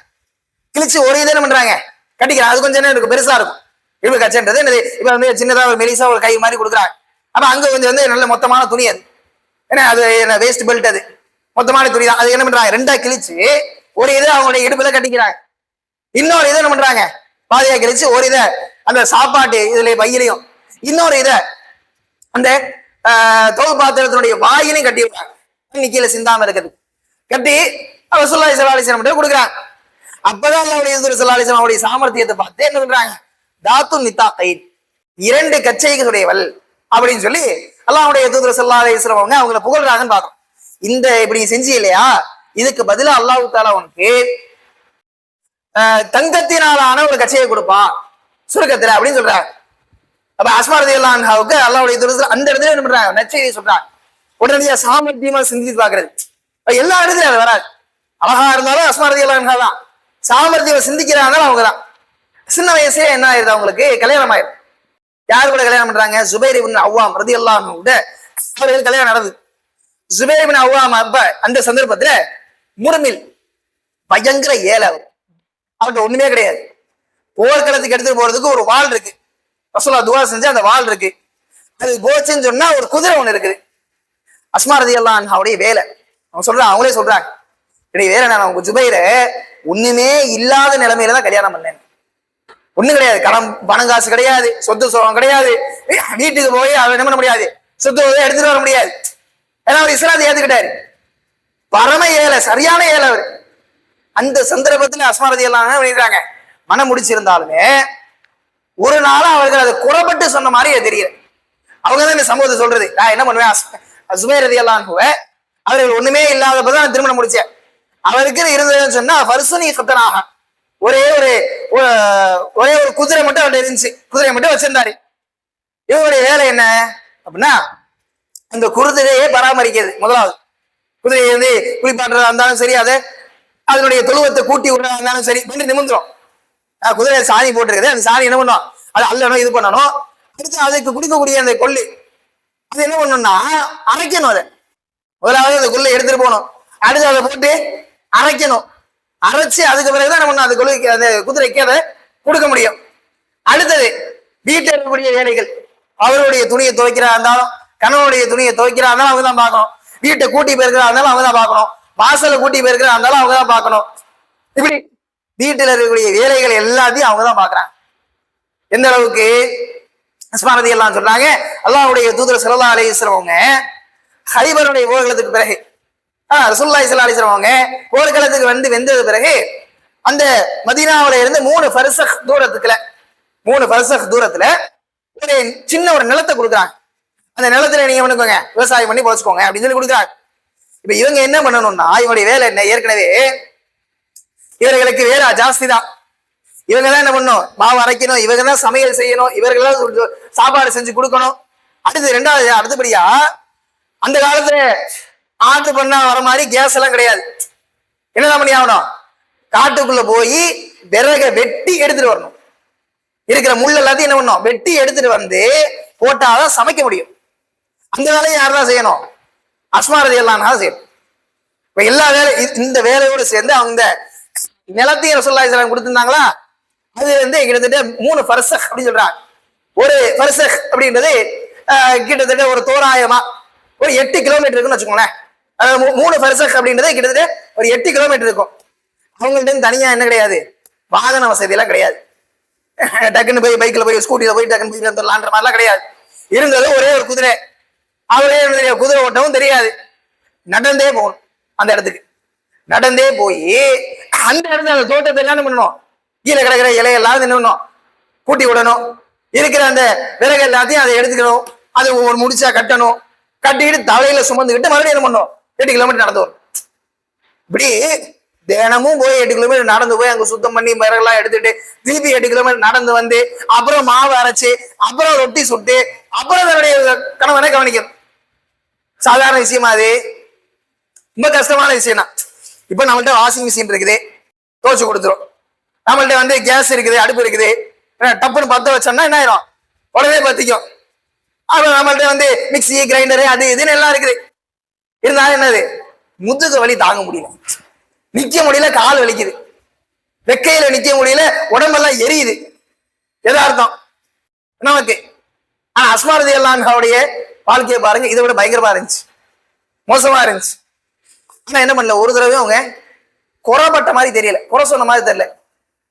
கிழிச்சு ஒரு இதை என்ன பண்றாங்க, கட்டிக்கிறாங்க. அது கொஞ்சம் என்ன பெருசா இருக்கும் இடுப்பு கச்சைன்றது என்னது, இப்ப வந்து சின்னதா ஒரு மெலிசா ஒரு கை மாதிரி கொடுக்குறாங்க. அப்ப அங்க கொஞ்சம் வந்து நல்ல மொத்தமான துணி, அது ஏன்னா அது என்ன வேஸ்ட் பெல்ட், அது மொத்தமான துணி தான். அது என்ன பண்றாங்க, ரெண்டா கிழிச்சு ஒரு இதை அவங்களுடைய இடுப்புல கட்டிக்கிறாங்க. இன்னொரு இதை என்ன பண்றாங்க, பாதையா கிழிச்சு ஒரு இதை அந்த சாப்பாட்டு இதுல பையிலையும், இன்னொரு இதை அந்த தோல் பாத்திரத்தினுடைய வாயிலையும் கட்டி விடுறாங்க, கீழே சிந்தாம இருக்குது. கட்டி ரசூலுல்லாஹி ஸல்லல்லாஹு அலைஹி வஸல்லம் கொடுக்குறாங்க. அப்பதான் அல்லாஹ்வுடைய தூதர் ஸல்லல்லாஹு அலைஹி வஸல்லம் அவருடைய சாமர்த்தியத்தை பார்த்து என்ன பண்றாங்க, தாத்து நித்தாகைன், 2 கச்சைகளுடையவள் அப்படின்னு சொல்லி அல்லாஹ்வுடைய தூதர் ஸல்லல்லாஹு அலைஹி வஸல்லம் அவங்க அவங்களை புகழ்றாங்கன்னு பார்த்தோம். இந்த இப்படி செஞ்சு இல்லையா, இதுக்கு பதிலா அல்லாஹ் தஆலா உனக்கு தங்கத்தினாலான ஒரு கச்சையை கொடுப்பான் சுருக்கத்துல அப்படின்னு சொல்றாங்க. அப்ப அஸ்மா ரலியல்லாஹு அன்ஹாவுக்கு அல்லாஹ்வுடைய தூதர் அந்த இடத்துல என்ன பண்றாங்க, நற்செய்தி சொல்றாங்க. உடனடியா சாமர்த்தியமா சிந்தித்து பாக்குறது, எல்லா இடத்துலயும் அது வராது. அழகா இருந்தாலும் அஸ்மா ரலியல்லாஹு அன்ஹா தான், சாமர்த்தியம் சிந்திக்கிறாங்க அவங்கதான். சின்ன வயசுல என்ன ஆயிருது, அவங்களுக்கு கல்யாணம் ஆயிரும். யாரு கூட கல்யாணம் பண்றாங்க, ஜுபைர் இப்னு அவ்வாம் ரலியல்லாஹு அன்ஹு கூட அவர்களுக்கு கல்யாணம் நடந்தது. ஜுபைர் இப்னு அவ்வாம் அப்ப அந்த சந்தர்ப்பத்துல முர்மில் பயங்கர ஏழை அவர். அவர்கிட்ட ஒண்ணுமே கிடையாது. போர்க்களத்துக்கு எடுத்துட்டு போறதுக்கு ஒரு வாள் இருக்கு. ரசூலுல்லாஹ் துஆ செஞ்சு அந்த வாள் இருக்கு. அது போச்சுன்னு சொன்னா ஒரு குதிரை ஒண்ணு இருக்குது. அஸ்மா ரலியல்லாஹு அன்ஹாவுடைய வேலை. அவங்க சொல்றாங்க, அவங்களே சொல்றாங்க, வேற நான் ஜுபைர ஒண்ணுமே இல்லாத நிலைமையில தான் கல்யாணம் பண்ணேன். ஒண்ணும் கிடையாது, கடன் பணம் காசு கிடையாது, சொத்து சோகம் கிடையாது, வீட்டுக்கு போய் அவர் என்ன பண்ண முடியாது, சொத்து எடுத்துட்டு வர முடியாது. ஏன்னா அவர் இஸ்லாத்தை ஏத்துக்கிட்டாரு. பரம ஏழை, சரியான ஏழை அவர். அந்த சந்தர்ப்பத்துல அஸ்மா ரலியல்லாஹு அன்ஹா பண்ணிடுறாங்க. மனம் முடிச்சிருந்தாலுமே ஒரு நாளும் அவர்கள் அதை குறப்பட்டு சொன்ன மாதிரி தெரியல. அவங்க தான் இந்த சம்பவத்தை சொல்றது. நான் என்ன பண்ணுவேன், சுபைர் ரலியல்லாஹு அன்ஹுவை அவர்கள் ஒண்ணுமே இல்லாதப்பதான் நான் திருமணம் முடிச்சேன். அவருக்கு இருந்ததுன்னு சொன்னா ஃபர்சுனி கத்தனாக ஒரே ஒரு குதிரை மட்டும் அவர்கிட்ட இருந்துச்சு. குதிரையை மட்டும் வச்சிருந்தாரு. இவருடைய வேலை என்ன அப்படின்னா, இந்த குதிரையே பராமரிக்கிறது. முதலாவது குதிரையை வந்து குளிப்பாட்டுறதா இருந்தாலும் சரி, அதனுடைய தொழுவத்தை கூட்டி விடுறதா இருந்தாலும் சரி, பண்ணி நிமிந்துரும். குதிரையை சாணி போட்டிருக்குது, அந்த சாணி என்ன பண்ணும், அது அல்லணும், இது பண்ணணும். அடுத்து அதுக்கு குடிக்கக்கூடிய அந்த கொள்ளு அது என்ன பண்ணணும்னா அரைக்கணும். அதை முதலாவது அந்த கொள்ளை எடுத்துட்டு போகணும். அடுத்து அதை போட்டு அரைக்கணும். அரைச்சு அதுக்கு பிறகுதான் என்ன பண்ணணும், அந்த கொள்ளைக்கு அந்த குதிரைக்கு அதை கொடுக்க முடியும். அடுத்தது வீட்டில் இருக்கக்கூடிய வேலைகள், அவருடைய துணியை துவைக்கிறா இருந்தாலும், கணவனுடைய துணியை துவைக்கிறா இருந்தாலும் அவங்க தான் பார்க்கணும். வீட்டை கூட்டி போயிருக்கிறா இருந்தாலும் அவங்க தான் பார்க்கணும். வாசலை கூட்டி போயிருக்கிறா இருந்தாலும் அவங்க தான் பார்க்கணும். இப்படி வீட்டில் இருக்கக்கூடிய வேலைகள் எல்லாத்தையும் அவங்க தான் பார்க்கறாங்க. எந்த அளவுக்கு அஸ்மா ரலியல்லாஹு சொல்றாங்க, அல்லாஹ்வுடைய தூதர் ஸல்லல்லாஹு அலைஹி வஸல்லம் அவங்க ஹைபருடைய போர்க்களத்துக்கு பிறகு ரசூலுல்லாஹி ஸல்லல்லாஹு அலைஹி வஸல்லம் அவங்க போர்க்களத்துக்கு வந்து வெந்தது பிறகு அந்த மதீனாவுல இருந்து 3 ஃபர்சக் தூரத்துல ஒரு சின்ன ஒரு நிலத்தை கொடுக்குறாங்க. அந்த நிலத்துல நீங்க பண்ணுங்க, விவசாயம் பண்ணி போச்சுக்கோங்க அப்படின்னு சொல்லி கொடுக்குறாங்க. இப்ப இவங்க என்ன பண்ணணும்னா, இவங்களுடைய வேலை என்ன, ஏற்கனவே இவர்களுக்கு வேலை ஜாஸ்தி தான். இவங்க தான் என்ன பண்ணணும், மாவு அரைக்கணும், இவங்க தான் சமையல் செய்யணும், இவர்கள் சாப்பாடு செஞ்சு கொடுக்கணும். அடுத்தபடியா அந்த காலத்துல ஆட்டு பண்ணா வர மாதிரி கேஸ் எல்லாம் கிடையாது. என்னதான் பண்ணி ஆகணும், காட்டுக்குள்ள போய் விறகை வெட்டி எடுத்துட்டு வரணும். இருக்கிற முள் எல்லாத்தையும் என்ன பண்ணணும், வெட்டி எடுத்துட்டு வந்து போட்டாதான் சமைக்க முடியும். அந்த வேலையை யாருதான் செய்யணும், அஸ்மா ரலியல்லாஹு அன்ஹா செய்யணும். இப்ப எல்லா வேலை இந்த வேலையோடு சேர்ந்து அவங்க நிலத்தையும் ரசூலுல்லாஹி ஸல்லல்லாஹு அலைஹி வஸல்லம் கொடுத்திருந்தாங்களா, அது வந்து கிட்டத்தட்ட 3 ஃபர்சக் அப்படின்னு சொல்றாங்க. ஒரு ஃபர்சக் அப்படின்றது கிட்டத்தட்ட ஒரு தோராயமா ஒரு 8 கிலோமீட்டர் இருக்குன்னு வச்சுக்கோங்களேன். 3 ஃபர்சக் அப்படின்றது கிட்டத்தட்ட ஒரு 8 கிலோமீட்டர் இருக்கும். அவங்கள்ட்ட தனியா என்ன கிடையாது, வாகன வசதி எல்லாம் கிடையாது. டக்குன்னு போய் பைக்ல போய் ஸ்கூட்டில போய் டக்குன்னு போய் வந்துடலான்ற மாதிரிலாம் கிடையாது. இருந்தது ஒரே ஒரு குதிரை. அவரே குதிரை ஓட்டவும் தெரியாது. நடந்தே போகணும் அந்த இடத்துக்கு. நடந்தே போய் அந்த இடத்துல அந்த தோட்டத்தை எல்லாம் பண்ணணும், கீழே கிடக்கிற இலையெல்லாம் என்ன பண்ணணும், கூட்டி விடணும். இருக்கிற அந்த விறகு எல்லாத்தையும் அதை எடுத்துக்கணும். அது ஒரு முடிச்சா கட்டணும். கட்டிட்டு தலையில சுமந்துக்கிட்டு மறுபடியும் என்ன பண்ணணும், 8 கிலோமீட்டர் நடந்து வரும். இப்படி தினமும் போய் 8 கிலோமீட்டர் நடந்து போய் அங்க சுத்தம் பண்ணி விறகுலாம் எடுத்துட்டு திருப்பி 8 கிலோமீட்டர் நடந்து வந்து அப்புறம் மாவு அரைச்சு அப்புறம் ரொட்டி சுட்டு அப்புறம் தன்னுடைய கணவனை கவனிக்கணும். சாதாரண விஷயமா அது? ரொம்ப கஷ்டமான விஷயம் தான். இப்ப நம்மள்ட்ட வாஷிங் மிஷின் இருக்குது, துவைச்சு கொடுத்துரும். நம்மள்ட்ட வந்து கேஸ் இருக்குது, அடுப்பு இருக்குது, டப்புன்னு பத்த வச்சோம்னா என்ன ஆயிரும், உடனே பத்திக்கும். அப்புறம் நம்மள்ட்ட வந்து மிக்சி, கிரைண்டரு, அது இதுன்னு எல்லாம் இருக்குது. இருந்தாலும் என்னது, முதுகு வலி தாங்க முடியல, நிக்க முடியல, கால் வலிக்குது, வெக்கையில நிக்க முடியல, உடம்பெல்லாம் எரியுது. எதார்த்தம் நமக்கு. ஆனா அஸ்மா ரலியல்லாஹு அன்ஹாவுடைய வாழ்க்கையை பாருங்க, இதை விட பயங்கரமா இருந்துச்சு, மோசமா இருந்துச்சு. ஆனா என்ன பண்ணல, ஒரு தடவை அவங்க குறைப்பட்ட மாதிரி தெரியல, குறை சொன்ன மாதிரி தெரியல.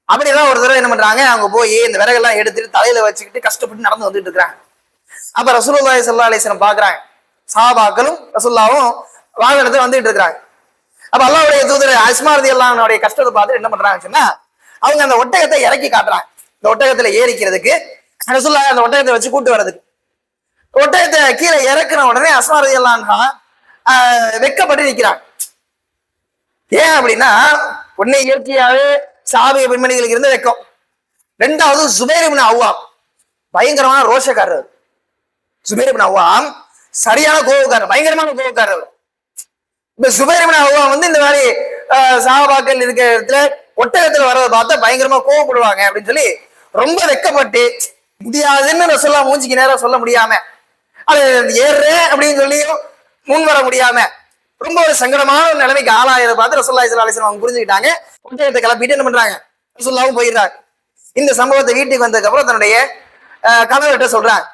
அப்படிதான் ஒரு தடவை என்ன பண்றாங்க, அவங்க போய் இந்த விறகெல்லாம் எடுத்துட்டு தலையில வச்சுக்கிட்டு கஷ்டப்பட்டு நடந்து வந்துட்டு இருக்கிறாங்க. அப்ப ரசூலுல்லாஹி ஸல்லல்லாஹு அலைஹி வஸல்லம் பாக்குறாங்க, சஹாபாக்களும் ரசூலுல்லாஹும் வாகனத்துல வந்துட்டு இருக்கிறாங்க. அப்ப அல்லாஹ்வுடைய தூதர் அஸ்மா ரலியல்லாஹு அன்ஹாவுடைய கஷ்டத்தை பார்த்து என்ன பண்றாங்கன்னு சொன்னா, அவங்க அந்த ஒட்டகத்தை இறக்கி காட்டுறாங்க. இந்த ஒட்டகத்துல ஏறிக்கிறதுக்கு ரசூலுல்லாஹ் அந்த ஒட்டகத்தை வச்சு கூட்டு வர்றதுக்கு. ஒட்டகத்தை கீழே இறக்குன உடனே அஸ்மா ரலியல்லாஹு அன்ஹா வெக்கப்பட்டு நிக்கிறாங்க. ஏன் அப்படின்னா, உடனே இயற்கையாவே சாபிய பெண்மணிகளுக்கு இருந்த வெக்கம். ரெண்டாவது சுபைர் இப்னு அவ்வாம் பயங்கரமான ரோஷக்காரர். சுபைர் இப்னு அவ்வாம் சரியான கோபக்காரர், பயங்கரமான கோபக்காரர். இப்ப சுபைர் இப்னு அவ்வாம் வந்து இந்த மாதிரி சஹாபாக்கள் இருக்கிற இடத்துல ஒட்டகத்துல வர்றதை பார்த்தா பயங்கரமா கோவப்படுவாங்க அப்படின்னு சொல்லி ரொம்ப வெக்கப்பட்டு முடியாதுன்னு ரசூலுல்லாஹ் மூஞ்சிக்கு நேரம் சொல்ல முடியாம, அது ஏறுறேன் அப்படின்னு சொல்லி முன் வர முடியாம ரொம்ப ஒரு சங்கடமான ஒரு நிலைமைக்கு ஆளாயிர பார்த்து ரசூலுல்லாஹி ஸல்லல்லாஹு அலைஹி வஸல்லம் அவங்க புரிஞ்சுக்கிட்டாங்க. ஒட்டகத்தை கிளப்பிட்டு என்ன பண்றாங்க, ரசூலுல்லாஹும் போயிடுறாங்க. இந்த சம்பவத்தை வீட்டுக்கு வந்ததுக்கு அப்புறம் தன்னுடைய கணவர்கிட்ட சொல்றாங்க.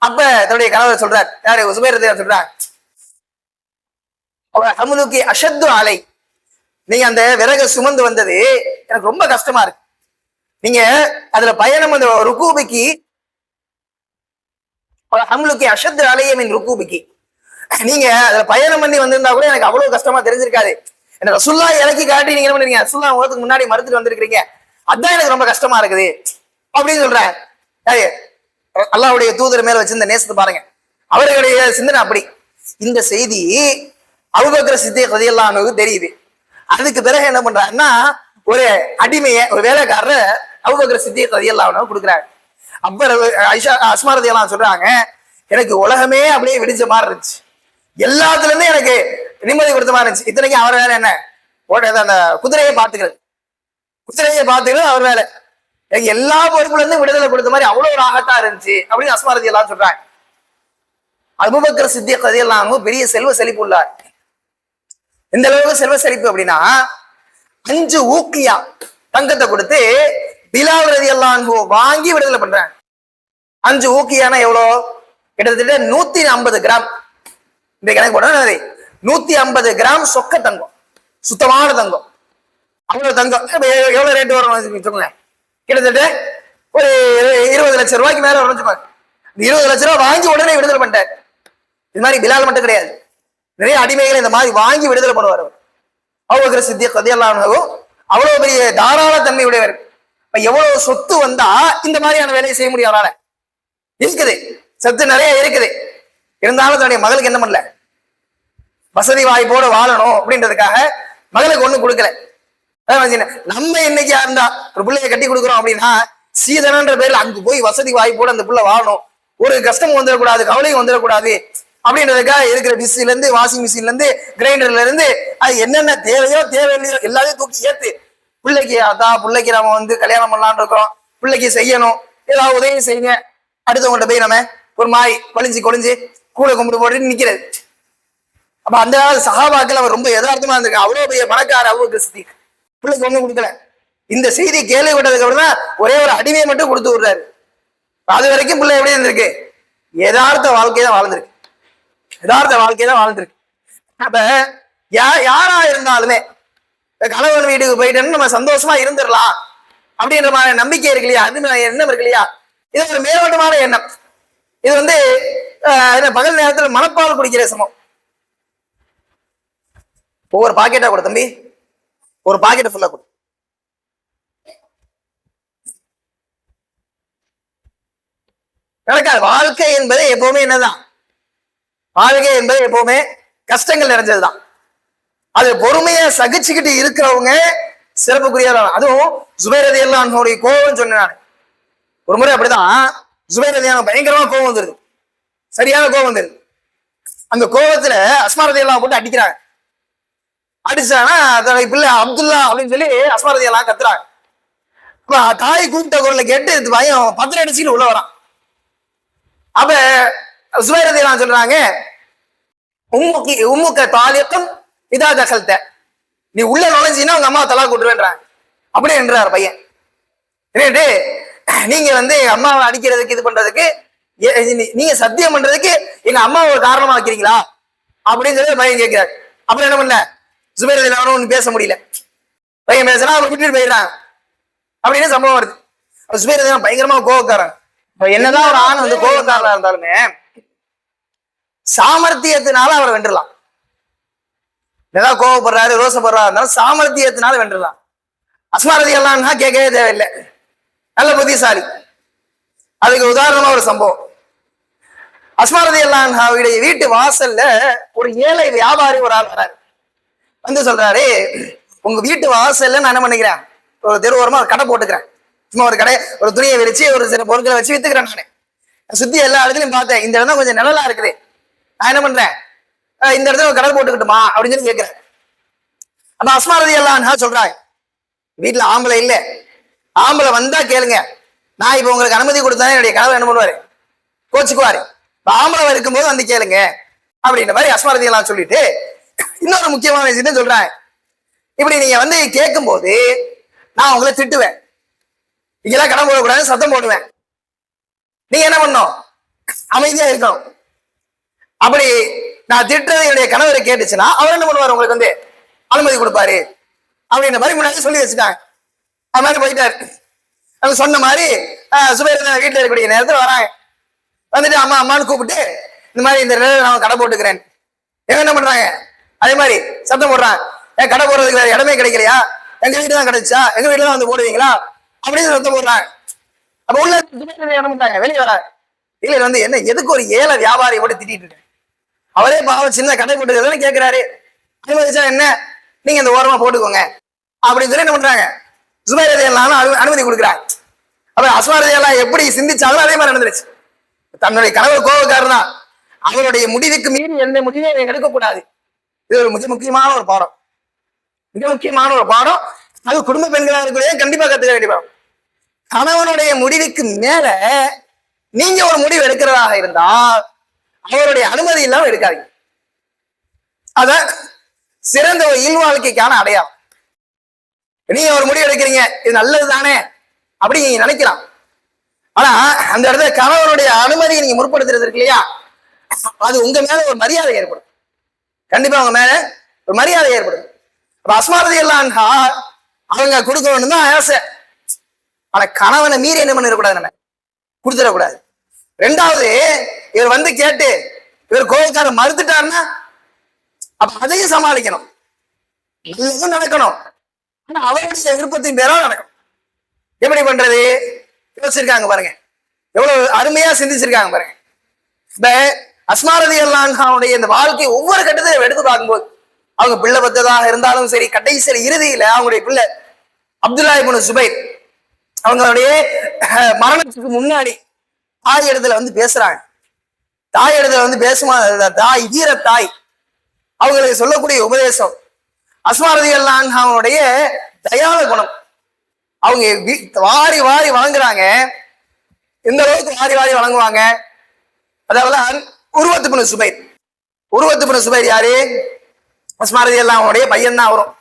அப்ப தன்னுடைய கணவர் சொல்றார், யாரு, சுபைர் ரலியல்லாஹு சொல்றாங்க, ஹம்லுகி அஷத்து அலை, நீங்க அந்த விறகு சுமந்து வந்தது எனக்கு ரொம்ப கஷ்டமா இருக்கு. நீங்க அதுல பயணம் அந்த ருக்கூபிக்கு, ஹம்லுகி அஷத்து அலைய மின் ருக்கூபிக்கு, நீங்க அதுல பயணம் பண்ணி வந்திருந்தா கூட எனக்கு அவ்வளவு கஷ்டமா தெரிஞ்சிருக்காது. என்ன ரசூலுல்லாஹ் இறக்கி காட்டி நீங்க என்ன பண்ணுறீங்க, ரசூலுல்லாஹ் உங்களுக்கு முன்னாடி மறுத்துட்டு வந்திருக்கீங்க, அதான் எனக்கு ரொம்ப கஷ்டமா இருக்குது அப்படின்னு சொல்றேன். அல்லாஹ்வுடைய தூதர் மேல வச்சிருந்த நேசத்தை பாருங்க, அவர்களுடைய சிந்தனை அப்படி. இந்த செய்தி அபூபக்கர் சித்திக் ரலியல்லாஹு அன்ஹு தெரியுது. அதுக்கு பிறகு என்ன பண்றாருன்னா, ஒரு அடிமையை, ஒரு வேலைக்காரரை அபூபக்கர் சித்திக் ரலியல்லாஹு அன்ஹு கொடுக்குறாரு. அப்ப ஆயிஷா அஸ்மா ரலியல்லாஹு அன்ஹா சொல்றாங்க, எனக்கு உலகமே அப்படியே விடிஞ்ச மாதிரி இருந்துச்சு, எல்லாத்துல இருந்து எனக்கு நிம்மதி கொடுத்த மாதிரி இருந்துச்சு. இத்தனைக்கும் அவர் வேலை என்ன, அந்த குதிரையை பார்த்துக்கிறது, அவர் வேலை. எனக்கு எல்லா பொறுப்புல இருந்து விடுதலை கொடுத்த மாதிரி அவ்வளவு ஒரு ஆகத்தா இருந்துச்சு அப்படின்னு அஸ்மா ரலியல்லாஹு அன்ஹா சொல்றாங்க. அபூபக்கர் சித்திக் ரலியல்லாஹு அன்ஹு பெரிய செல்வ செழிப்பு உள்ளார். இந்த அளவுக்கு செல்வ செழிப்பு அப்படின்னா 5 ஊக்கியா தங்கத்தை கொடுத்து பிலால் ரலியல்லாஹு அன்ஹு வாங்கி விடுதலை பண்றாங்க. 5 ஊக்கியானா எவ்வளோ, கிட்டத்தட்ட 150 கிராம். இந்த கணக்கு போட 150 கிராம் சொக்க தங்கம், சுத்தமான தங்கம். அவ்வளவு தங்கம் எவ்வளவு ரேட் வரும் சொல்லுங்க, கிட்டத்தட்ட ஒரு 20 லட்சம் ரூபாய்க்கு மேல வரைஞ்சுப்பாங்க. 20 லட்சம் ரூபாய் வாங்கி உடனே விடுதலை பண்ணிட்டார். இது மாதிரி பிலால் மட்டும் கிடையாது, நிறைய அடிமைகளை இந்த மாதிரி வாங்கி விடுதலை பண்ணுவார். அபூபக்கர் சித்திக் ரலியல்லாஹு அன்ஹு அவ்வளவு பெரிய தாராள தன்மை உடையவர். எவ்வளவு சொத்து வந்தா இந்த மாதிரியான வேலையை செய்ய முடியும் அவரால? இருக்குது, சொத்து நிறைய இருக்குது. இருந்தாலும் தன்னுடைய மகளுக்கு என்ன பண்ணல, வசதி வாய்ப்போட வாழணும் அப்படின்றதுக்காக மகளுக்கு ஒண்ணு கொடுக்கல. நம்ம இன்னைக்கு இருந்தா ஒரு பிள்ளைய கட்டி கொடுக்குறோம் அப்படின்னா சீதனன்ற பேர்ல அங்கு போய் வசதி வாய்ப்போட அந்த பிள்ளை வாழணும், ஒரு கஷ்டமும் வந்துடக்கூடாது, கவலையும் வந்துடக்கூடாது அப்படின்றதுக்காக இருக்கிற டிஷ்ல இருந்து, வாஷிங் மிஷின்ல இருந்து, கிரைண்டர்ல இருந்து, அது என்னென்ன தேவையோ தேவையில்லையோ எல்லாத்தையும் தூக்கி ஏத்து பிள்ளைக்கு, பிள்ளைக்கு நம்ம வந்து கல்யாணம் பண்ணலான்னு இருக்கிறோம், பிள்ளைக்கு செய்யணும், ஏதாவது உதவி செய்யுங்க, அடுத்தவங்கள்ட்ட போய் நம்ம ஒரு மாய் கொழிஞ்சு கூட கும்பிட்டு போட்டு நிக்கிறது. அப்ப அந்த கால சஹாபாக்கள் அவர் ரொம்ப யதார்த்தமா இருந்திருக்கு. அவ்வளவு பெரிய பணக்கார அபூபக்கர் சித்திக் பிள்ளைக்கு ஒண்ணும் கொடுக்கல. இந்த செய்தி கேள்விப்பட்டதுக்கு அப்புறம் தான் ஒரே ஒரு அடிமையை மட்டும் கொடுத்து விடுறாரு. அது வரைக்கும் பிள்ளை எப்படி இருந்திருக்கு, யதார்த்த வாழ்க்கை தான் வாழ்ந்திருக்கு, அப்ப யாரா இருந்தாலுமே கணவன் வீட்டுக்கு போயிட்டு நம்ம சந்தோஷமா இருந்துடலாம் அப்படின்ற மாதிரி நம்பிக்கை இருக்கு இல்லையா, அது எண்ணம் இருக்கு இல்லையா, இது ஒரு மேலோட்டமான எண்ணம். இது வந்து பகல் நேரத்தில் மனப்பால் குடிக்கிற சமம். ஒவ்வொரு பாக்கெட்டா கொடு தம்பி, ஒரு பாக்கெட் ஃபுல்லா கொடு. நடக்காது. வாழ்க்கை என்பது எப்பவுமே என்னதான், வாழ்க்கை என்பது எப்பவுமே கஷ்டங்கள் நிறைஞ்சதுதான். அது பொறுமையை சகிச்சுக்கிட்டு இருக்கிறவங்க சிறப்புக்குரியவர்கள். அதுவும் சுபைர் ரலியல்லாஹு அன்ஹுடைய கோபம் சொன்னேன். ஒரு முறை அப்படிதான் சுபைர் ரலியல்லாஹு அன்ஹு பயங்கரமா கோபம் வந்துருது, சரியான கோபம் வந்துருது. அந்த கோபத்துல அஸ்மா ரலியல்லாஹு போட்டு அடிக்கிறாங்க. அடிச்சானா பிள்ளை அப்துல்லா அப்படின்னு சொல்லி அஸ்மா ரலியல்லாஹு கத்துறாங்க. தாய் கூப்பிட்ட குரலை கேட்டு பயம் 10 அடிச்சுட்டு உள்ள வரான். அப்ப சுபைர் ரலியல்லாஹு அன்ஹு சொல்றாங்க, உம்முக்க தாலிக்கும் இதா தகல்த, நீ உள்ள நுழைஞ்சின்னா உங்க அம்மாவை தலா கூட்டுருவேன்றாங்க. அப்படியே என்றார் பையன். நீங்க வந்து அம்மாவை அடிக்கிறதுக்கு இது பண்றதுக்கு நீங்க சத்தியம் பண்றதுக்கு எங்க அம்மாவை ஒரு காரணமா வைக்கிறீங்களா அப்படின்னு சொல்லி பையன் கேட்கிறார். அப்புறம் என்ன பண்ண, சுபைர் ரலியல்லாஹு அன்ஹு பேச முடியல, பையன் பேசுனா அவர் விட்டுட்டு போயிடுறாங்க அப்படின்னு சம்பவம் வருது. சுபைர் ரலியல்லாஹு அன்ஹு பயங்கரமா கோபக்காரன். என்னதான் ஒரு ஆண் வந்து கோபக்காரனா இருந்தாலுமே சாமர்த்தியத்தினால அவர் வென்றலாம். ஏதாவது கோவப்படுறாரு, ரோசப்படுறாரு இருந்தாலும் சாமர்த்தியத்தினால வென்றலாம். அஸ்மா ரலியல்லாஹு அன்ஹா கேட்கவே தேவையில்லை, நல்ல புத்திசாலி. அதுக்கு உதாரணமா ஒரு சம்பவம். அஸ்மா ரலியல்லாஹு அன்ஹாவுடைய வீட்டு வாசல்ல ஒரு ஏழை வியாபாரி ஒரு ஆள் வராரு. வந்து சொல்றாரு, உங்க வீட்டு வாசல்ல நான் என்ன பண்ணிக்கிறேன், ஒரு தெருவோரமா ஒரு கடை போட்டுக்கிறேன், சும்மா ஒரு கடை, ஒரு துணியை விரிச்சு ஒரு சில பொருட்களை வச்சு வித்துக்கிறேன். நானு சுத்தி எல்லா இடத்துலயும் பார்த்தேன், இந்த இடம் தான் கொஞ்சம் நிழலா இருக்குது, நான் என்ன பண்றேன், இந்த இடத்துல ஒரு கடை போட்டுக்கிட்டுமா அப்படின்னு சொல்லி கேட்கிறேன். அப்ப அஸ்மா ரலியல்லாஹு அன்ஹா சொல்றாங்க, வீட்டுல ஆம்பளை இல்ல, ஆம்பளை வந்தா கேளுங்க, நான் இப்ப உங்களுக்கு அனுமதி கொடுத்தா என்னுடைய கணவர் என்ன பண்ணுவாரு, கோச்சுக்குவாரு, ஆம்பளை இருக்கும்போது வந்து கேளுங்க அப்படின்ற மாதிரி அஸ்மா ரலியல்லாஹு அன்ஹா சொல்லிட்டு இன்னொரு முக்கியமான விஷயத்த சொல்றேன். இப்படி நீங்க வந்து கேட்கும் போது நான் உங்களை திட்டுவேன், நீங்களாம் கடன் போடக்கூடாது சத்தம் போடுவேன். நீங்க என்ன பண்ணும்? அமைதியா இருக்கணும். அப்படி நான் திட்டுறது என்னுடைய கணவரை கேட்டுச்சுன்னா அவர் என்ன பண்ணுவார்? உங்களுக்கு வந்து அனுமதி கொடுப்பாரு அப்படின்ற மாதிரி முன்னாடி சொல்லி வச்சுட்டாங்க. அது மாதிரி போயிட்டாரு. அவங்க சொன்ன மாதிரி சுபைர் வீட்டுல இருக்கக்கூடிய நேரத்தில் வராங்க. வந்துட்டு அம்மா அம்மான்னு கூப்பிட்டு இந்த மாதிரி இந்த நிலையில நான் கடை போட்டுக்கிறேன். எங்க என்ன பண்றாங்க? அதே மாதிரி சத்தம் போடுறான், ஏன் கடை போடுறதுக்கு வேற இடமே கிடைக்கலையா? எங்க வீட்டு தான் கிடைச்சா, எங்க வீட்டுல தான் வந்து போடுவீங்களா அப்படின்னு சத்தம் போடுறாங்க. அப்ப உள்ள என்ன பண்றாங்க? வெளியே வர இல்ல வந்து என்ன எதுக்கு ஒரு ஏழை வியாபாரியை போட்டு திட்டிட்டு இருக்கேன்? அவரே பாவம் சின்ன கடை போட்டுக்கிறதுன்னு கேட்கிறாரு. அனுமதிச்சா என்ன, நீங்க இந்த ஓரமா போட்டுக்கோங்க அப்படின்னு சொல்லி என்ன பண்றாங்க? சுபைர் ரலியல்லாஹு அன்ஹு அனுமதி கொடுக்குறாங்க. அப்ப அஸ்மா ரலியல்லாஹு எப்படி சிந்திச்சாலும் அதே மாதிரி நடந்துருச்சு. தன்னுடைய கணவர் கோபக்காரர் தான், அவருடைய முடிவுக்கு மீறி எந்த முடிவை எடுக்கக்கூடாது. இது ஒரு மிக முக்கியமான ஒரு பாடம், மிக முக்கியமான ஒரு பாடம். அது குடும்ப பெண்களாக இருக்கக்கூடிய கண்டிப்பா கத்துக்க வேண்டிய பாடம். கணவனுடைய முடிவுக்கு மேல நீங்க ஒரு முடிவு எடுக்கிறதாக இருந்தால் அவருடைய அனுமதி இல்லாம எடுக்காதீங்க. அத சிறந்த ஒரு இல்வாழ்க்கைக்கான அடையாளம். நீங்க ஒரு முடிவு எடுக்கிறீங்க, இது நல்லது தானே அப்படி நீங்க நினைக்கலாம். ஆனா அந்த இடத்துல கணவனுடைய அனுமதியை நீங்க முற்படுத்துறது இருக்கு இல்லையா, அது உங்க மேல ஒரு மரியாதை ஏற்படும். கண்டிப்பா உங்க மேல ஒரு மரியாதை ஏற்படும். அப்ப அஸ்மா ரலியல்லாஹு அன்ஹா அவங்க கொடுக்கணும்னு தான் ஆசை. ஆனா கணவனை மீறி என்ன பண்ணிடக்கூடாது, கொடுத்துடக்கூடாது. ரெண்டாவது, இவர் வந்து கேட்டு இவர் கோபக்காரர் மறுத்துட்டாருன்னா அப்ப அதையும் சமாளிக்கணும், நல்லதும் நடக்கணும். ஆனா அவருடைய விருப்பத்தின் பேரா நடக்கும். எப்படி பண்றது யோசிச்சிருக்காங்க பாருங்க, எவ்வளவு அருமையா சிந்திச்சிருக்காங்க பாருங்க. இப்ப அஸ்மா ரலியல்லாஹு அன்ஹாவுடைய இந்த வாழ்க்கை ஒவ்வொரு கட்டத்தையும் எடுத்து பார்க்கும்போது அவங்க பிள்ளை பத்ததாக இருந்தாலும் சரி, கடைசியில் இறுதியில அவங்களுடைய பிள்ளை அப்துல்லா இப்னு சுபைர் அவங்களுடைய மரணத்துக்கு முன்னாடி தாய் இடத்துல வந்து பேசுறாங்க. தாய் இடத்துல வந்து பேசுமா, தாய் வீர தாய் அவங்களுக்கு சொல்லக்கூடிய உபதேசம் அஸ்மா ரலியல்லாஹு அன்ஹாவுடைய தயால குணம். அவங்க வாரி வாரி வழங்குறாங்க. எந்த அளவுக்கு வாரி வாரி வழங்குவாங்க? அதாவது உருவத்து பின் சுபைர், உருவத்து பின் சுபைர் யாரு? அஸ்மா ரலியல்லாஹு அன்ஹாவுடைய பையன் தான் வரும்.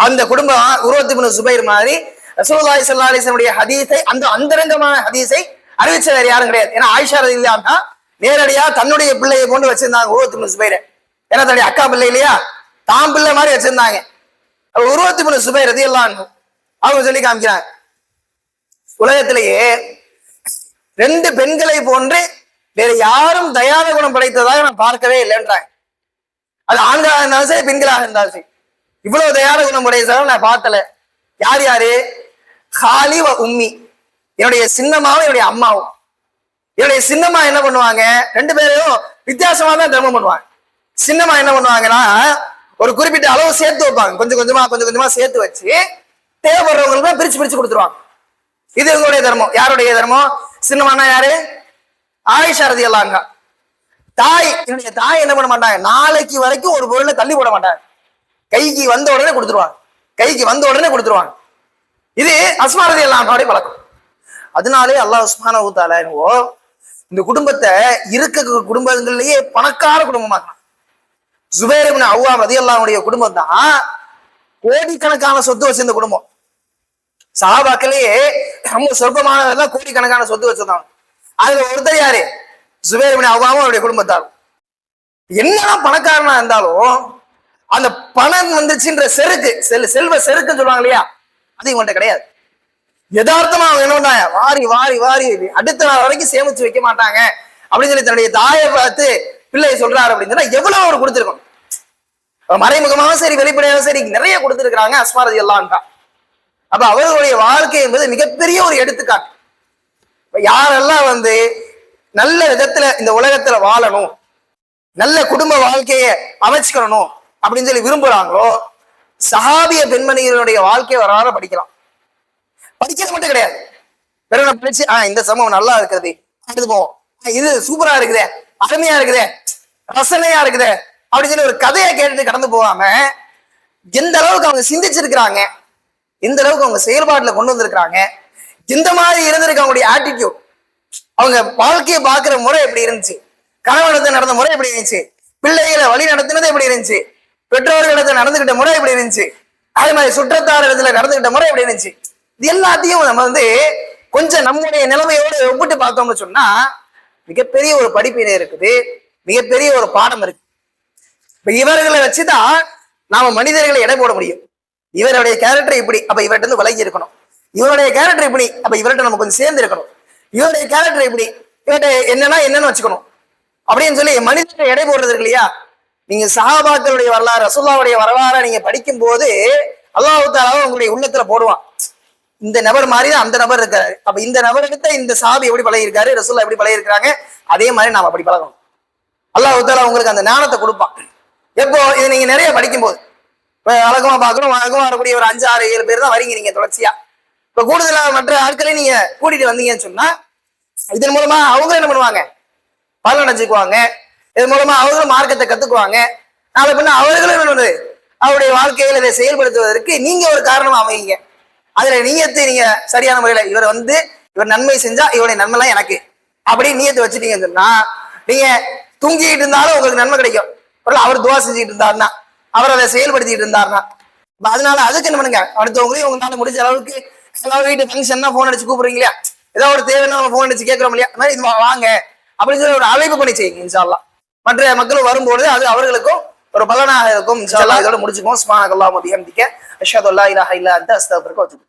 அந்த குடும்பம் உருவத்து பின் சுபைர் மாதிரி ரசூலுல்லாஹி ஸல்லல்லாஹு அலைஹி வஸல்லம் ஹதீஸை, அந்த அந்தரங்கமான ஹதீஸை அறிவிச்ச வேற யாரும் கிடையாது. ஏன்னா ஆயிஷா ரலியல்லாஹு அன்ஹா நேரடியா தன்னுடைய பிள்ளையை கொண்டு வச்சிருந்தாங்க உருவத்து பின் சுபைர். ஏன்னா தன்னுடைய அக்கா பிள்ளை இல்லையா, தாம் பிள்ளை மாதிரி வச்சிருந்தாங்க. உருவத்து பின் சுபைர் ரலியல்லாஹு அன்ஹு அவங்க சொல்லி காமிக்கிறாங்க, உலகத்திலேயே ரெண்டு பெண்களை போன்று வேற யாரும் தயார குணம் படைத்ததாக நான் பார்க்கவே இல்லைன்றாங்க. அது ஆண்களாக இருந்தாலும் சரி, பெண்களாக இருந்தாலும் சரி, இவ்வளவு தயார குணம் படைத்ததாக நான் பார்த்தல. யார் யாரு? ஹாலி வ உம்மி, என்னுடைய சின்னம்மாவும் என்னுடைய அம்மாவும். என்னுடைய சின்னம்மா என்ன பண்ணுவாங்க, ரெண்டு பேரையும் வித்தியாசமா தான் தர்மம் பண்ணுவாங்க. சின்னம்மா என்ன பண்ணுவாங்கன்னா ஒரு குறிப்பிட்ட அளவு சேர்த்து வைப்பாங்க, கொஞ்சம் கொஞ்சமா கொஞ்சம் கொஞ்சமா சேர்த்து வச்சு தேவைப்படுறவங்களுக்கு பிரிச்சு பிரிச்சு கொடுத்துருவாங்க. இது இவங்களுடைய தர்மம். யாருடைய தர்மம்? சின்னம்மானா யாரு? ஆயிஷா ரலியல்லாஹு அன்ஹா. தாய், என்னுடைய தாய் என்ன பண்ண மாட்டாங்க, நாளைக்கு வரைக்கும் ஒரு பொருளை தள்ளி போட மாட்டாங்க. கைக்கு வந்த உடனே கொடுத்துருவாங்க, கைக்கு வந்த உடனே கொடுத்துருவாங்க. இது அஸ்மா ரலியல்லாஹு அன்ஹாவுடைய பழக்கம். அதனாலே அல்லாஹ் சுப்ஹானஹு வ தஆலா இந்த குடும்பத்தை இருக்க குடும்பங்கள்லயே பணக்கார குடும்பமாக்கலாம். சுபைர் இப்னு அவ்வாம் ரலியல்லாஹு அன்ஹுடைய குடும்பம் தான் கோடிக்கணக்கான சொத்து வச்சிருந்த குடும்பம். சஹாபாக்களே ரொம்ப சொற்பமானவர்கள் கோடிக்கணக்கான சொத்து வச்சிருந்தாங்க. அதுல ஒருத்தர் யாரு? சுபைர் இப்னு அவ்வாமும் அவருடைய குடும்பத்தார். என்னதான் பணக்காரனா இருந்தாலும் அந்த பணம் வந்துச்சுன்ற செருக்கு, செல்வ செருக்குன்னு சொல்லுவாங்க இல்லையா, அது இவன்கிட்ட கிடையாது. யதார்த்தமா அவங்க என்ன பண்ணாங்க, வாரி வாரி வாரி அடுத்த நாள் வரைக்கும் சேமிச்சு வைக்க மாட்டாங்க அப்படின்னு சொல்லி தன்னுடைய தாயை பார்த்து பிள்ளை சொல்றாரு அப்படின்னு சொன்னா எவ்வளவு அவர் கொடுத்திருக்கணும். மறைமுகமாகவும் சரி வெளிப்படையாகவும் சரி நிறைய கொடுத்திருக்கிறாங்க அஸ்மா ரலியல்லாஹு அன்ஹா. அப்ப அவர்களுடைய வாழ்க்கை என்பது மிகப்பெரிய ஒரு எடுத்துக்காட்டு. யாரெல்லாம் வந்து நல்ல விதத்துல இந்த உலகத்துல வாழணும், நல்ல குடும்ப வாழ்க்கையை அமைச்சுக்கணும் அப்படின்னு சொல்லி விரும்புறாங்களோ சஹாபிய பெண்மணிகளுடைய வாழ்க்கை வரலாறு படிக்கலாம். படிக்கிறது மட்டும் கிடையாது, வெறும் படிச்சு இந்த சமூகம் நல்லா இருக்கிறது அடுத்து போவோம், இது சூப்பரா இருக்குதே, அருமையா இருக்குதே, ரசனையா இருக்குதே அப்படின்னு சொல்லி ஒரு கதையை கேட்டுட்டு கடந்து போகாம எந்த அளவுக்கு அவங்க சிந்திச்சிருக்கிறாங்க, எந்த அளவுக்கு அவங்க செயல்பாட்டுல கொண்டு வந்திருக்கிறாங்க, எந்த மாதிரி இருந்திருக்கு அவங்களுடைய ஆட்டிடியூட், அவங்க வாழ்க்கையை பார்க்கிற முறை எப்படி இருந்துச்சு, கணவனத்தை நடந்த முறை எப்படி இருந்துச்சு, பிள்ளைகளை வழி நடத்தினது எப்படி இருந்துச்சு, பெற்றோர்கள் இடத்துல நடந்துகிட்ட முறை எப்படி இருந்துச்சு, அதே மாதிரி சுற்றத்தார் இடத்துல நடந்துகிட்ட முறை எப்படி இருந்துச்சு, இது எல்லாத்தையும் நம்ம வந்து கொஞ்சம் நம்முடைய நிலைமையோடு ஒப்பிட்டு பார்த்தோம்னு சொன்னா மிகப்பெரிய ஒரு படிப்பினை இருக்குது, மிகப்பெரிய ஒரு பாடம் இருக்கு. இப்ப இவர்களை வச்சுதான் நாம மனிதர்களை எடை போட முடியும். இவருடைய கேரக்டர் இப்படி, அப்ப இவர்கிட்ட இருந்து விலகி இருக்கணும். இவருடைய கேரக்டர் இப்படி, அப்ப இவர்கிட்ட நம்ம கொஞ்சம் சேர்ந்து இருக்கணும். இவருடைய கேரக்டர் இப்படி, இவர்கிட்ட என்னன்னு வச்சுக்கணும் அப்படின்னு சொல்லி மனிதர்களை எடை போடுறது இருக்கு இல்லையா. நீங்க சஹாபாக்களுடைய வரலாறு, ரசூலுல்லாஹ்வுடைய வரலாறை நீங்க படிக்கும் போது அல்லாஹ் தஆலா உங்களுடைய உள்ளத்துல போடுவான், இந்த நபர் மாதிரி தான் அந்த நபர் இருக்காரு, அப்ப இந்த நபர்கிட்ட இந்த சஹாபி எப்படி பழகிருக்காரு, ரசூலுல்லாஹ் எப்படி பழகிருக்காங்க, அதே மாதிரி நாம அப்படி பழகணும். அல்லாஹ் தஆலா உங்களுக்கு அந்த ஞானத்தை கொடுப்பான். எப்போ இது நீங்க நிறைய படிக்கும் போது, இப்ப வழக்கமா பார்க்கணும், வழக்கமா வரக்கூடிய ஒரு 5, 6, 7 பேர் தான் வரீங்க நீங்க தொடர்ச்சியா. இப்ப கூடுதலா மற்ற ஆட்களையும் நீங்க கூட்டிட்டு வந்தீங்கன்னு சொன்னா இதன் மூலமா அவங்க என்ன பண்ணுவாங்க, பலன் அடைஞ்சுக்குவாங்க. இதன் மூலமா அவங்களும் மார்க்கத்தை கத்துக்குவாங்க. நாளை பின்ன அவர்களும் என்ன பண்ணுது, அவருடைய வாழ்க்கையில இதை செயல்படுத்துவதற்கு நீங்க ஒரு காரணமா அமைங்க. அதுல நீயத்தை நீங்க சரியான முறையில இவர் நன்மை செஞ்சா இவருடைய நன்மை எல்லாம் எனக்கு அப்படி நீயத்தை வச்சுட்டீங்கன்னு சொன்னா நீங்க தூங்கிட்டு இருந்தாலும் உங்களுக்கு நன்மை கிடைக்கும். அவர் துவா செஞ்சுட்டு இருந்தாருன்னா, அவர் அதை செயல்படுத்திட்டு இருந்தாருன்னா, அதனால அதுக்கு என்ன பண்ணுங்க, அடுத்தவங்களையும் உங்களால முடிஞ்ச அளவுக்கு ஏதாவது வீட்டு ஃபங்க்ஷன்னா போன் அடிச்சு கூப்பிடுறீங்க இல்லையா, ஏதாவது ஒரு தேவைன்னா நம்ம போன் அடிச்சு கேட்கிறோம் இல்லையா, மாதிரி இது வாங்க அப்படின்னு சொல்லி ஒரு அழைப்பு பண்ணி செய்யுங்க. இன்ஷா அல்லாஹ் மற்ற மக்கள் வரும்போது அது அவர்களுக்கும் ஒரு பலனாக இருக்கும். இன்ஷா அல்லாஹ் இதோட முடிச்சுக்கோம். சுப்ஹானக்கல்லாஹு வ பிஹம்திக அஷ்ஹது அல்லா இலாஹா இல்லா அன்த அஸ்தக்ஃபிருக வ அத்தூபு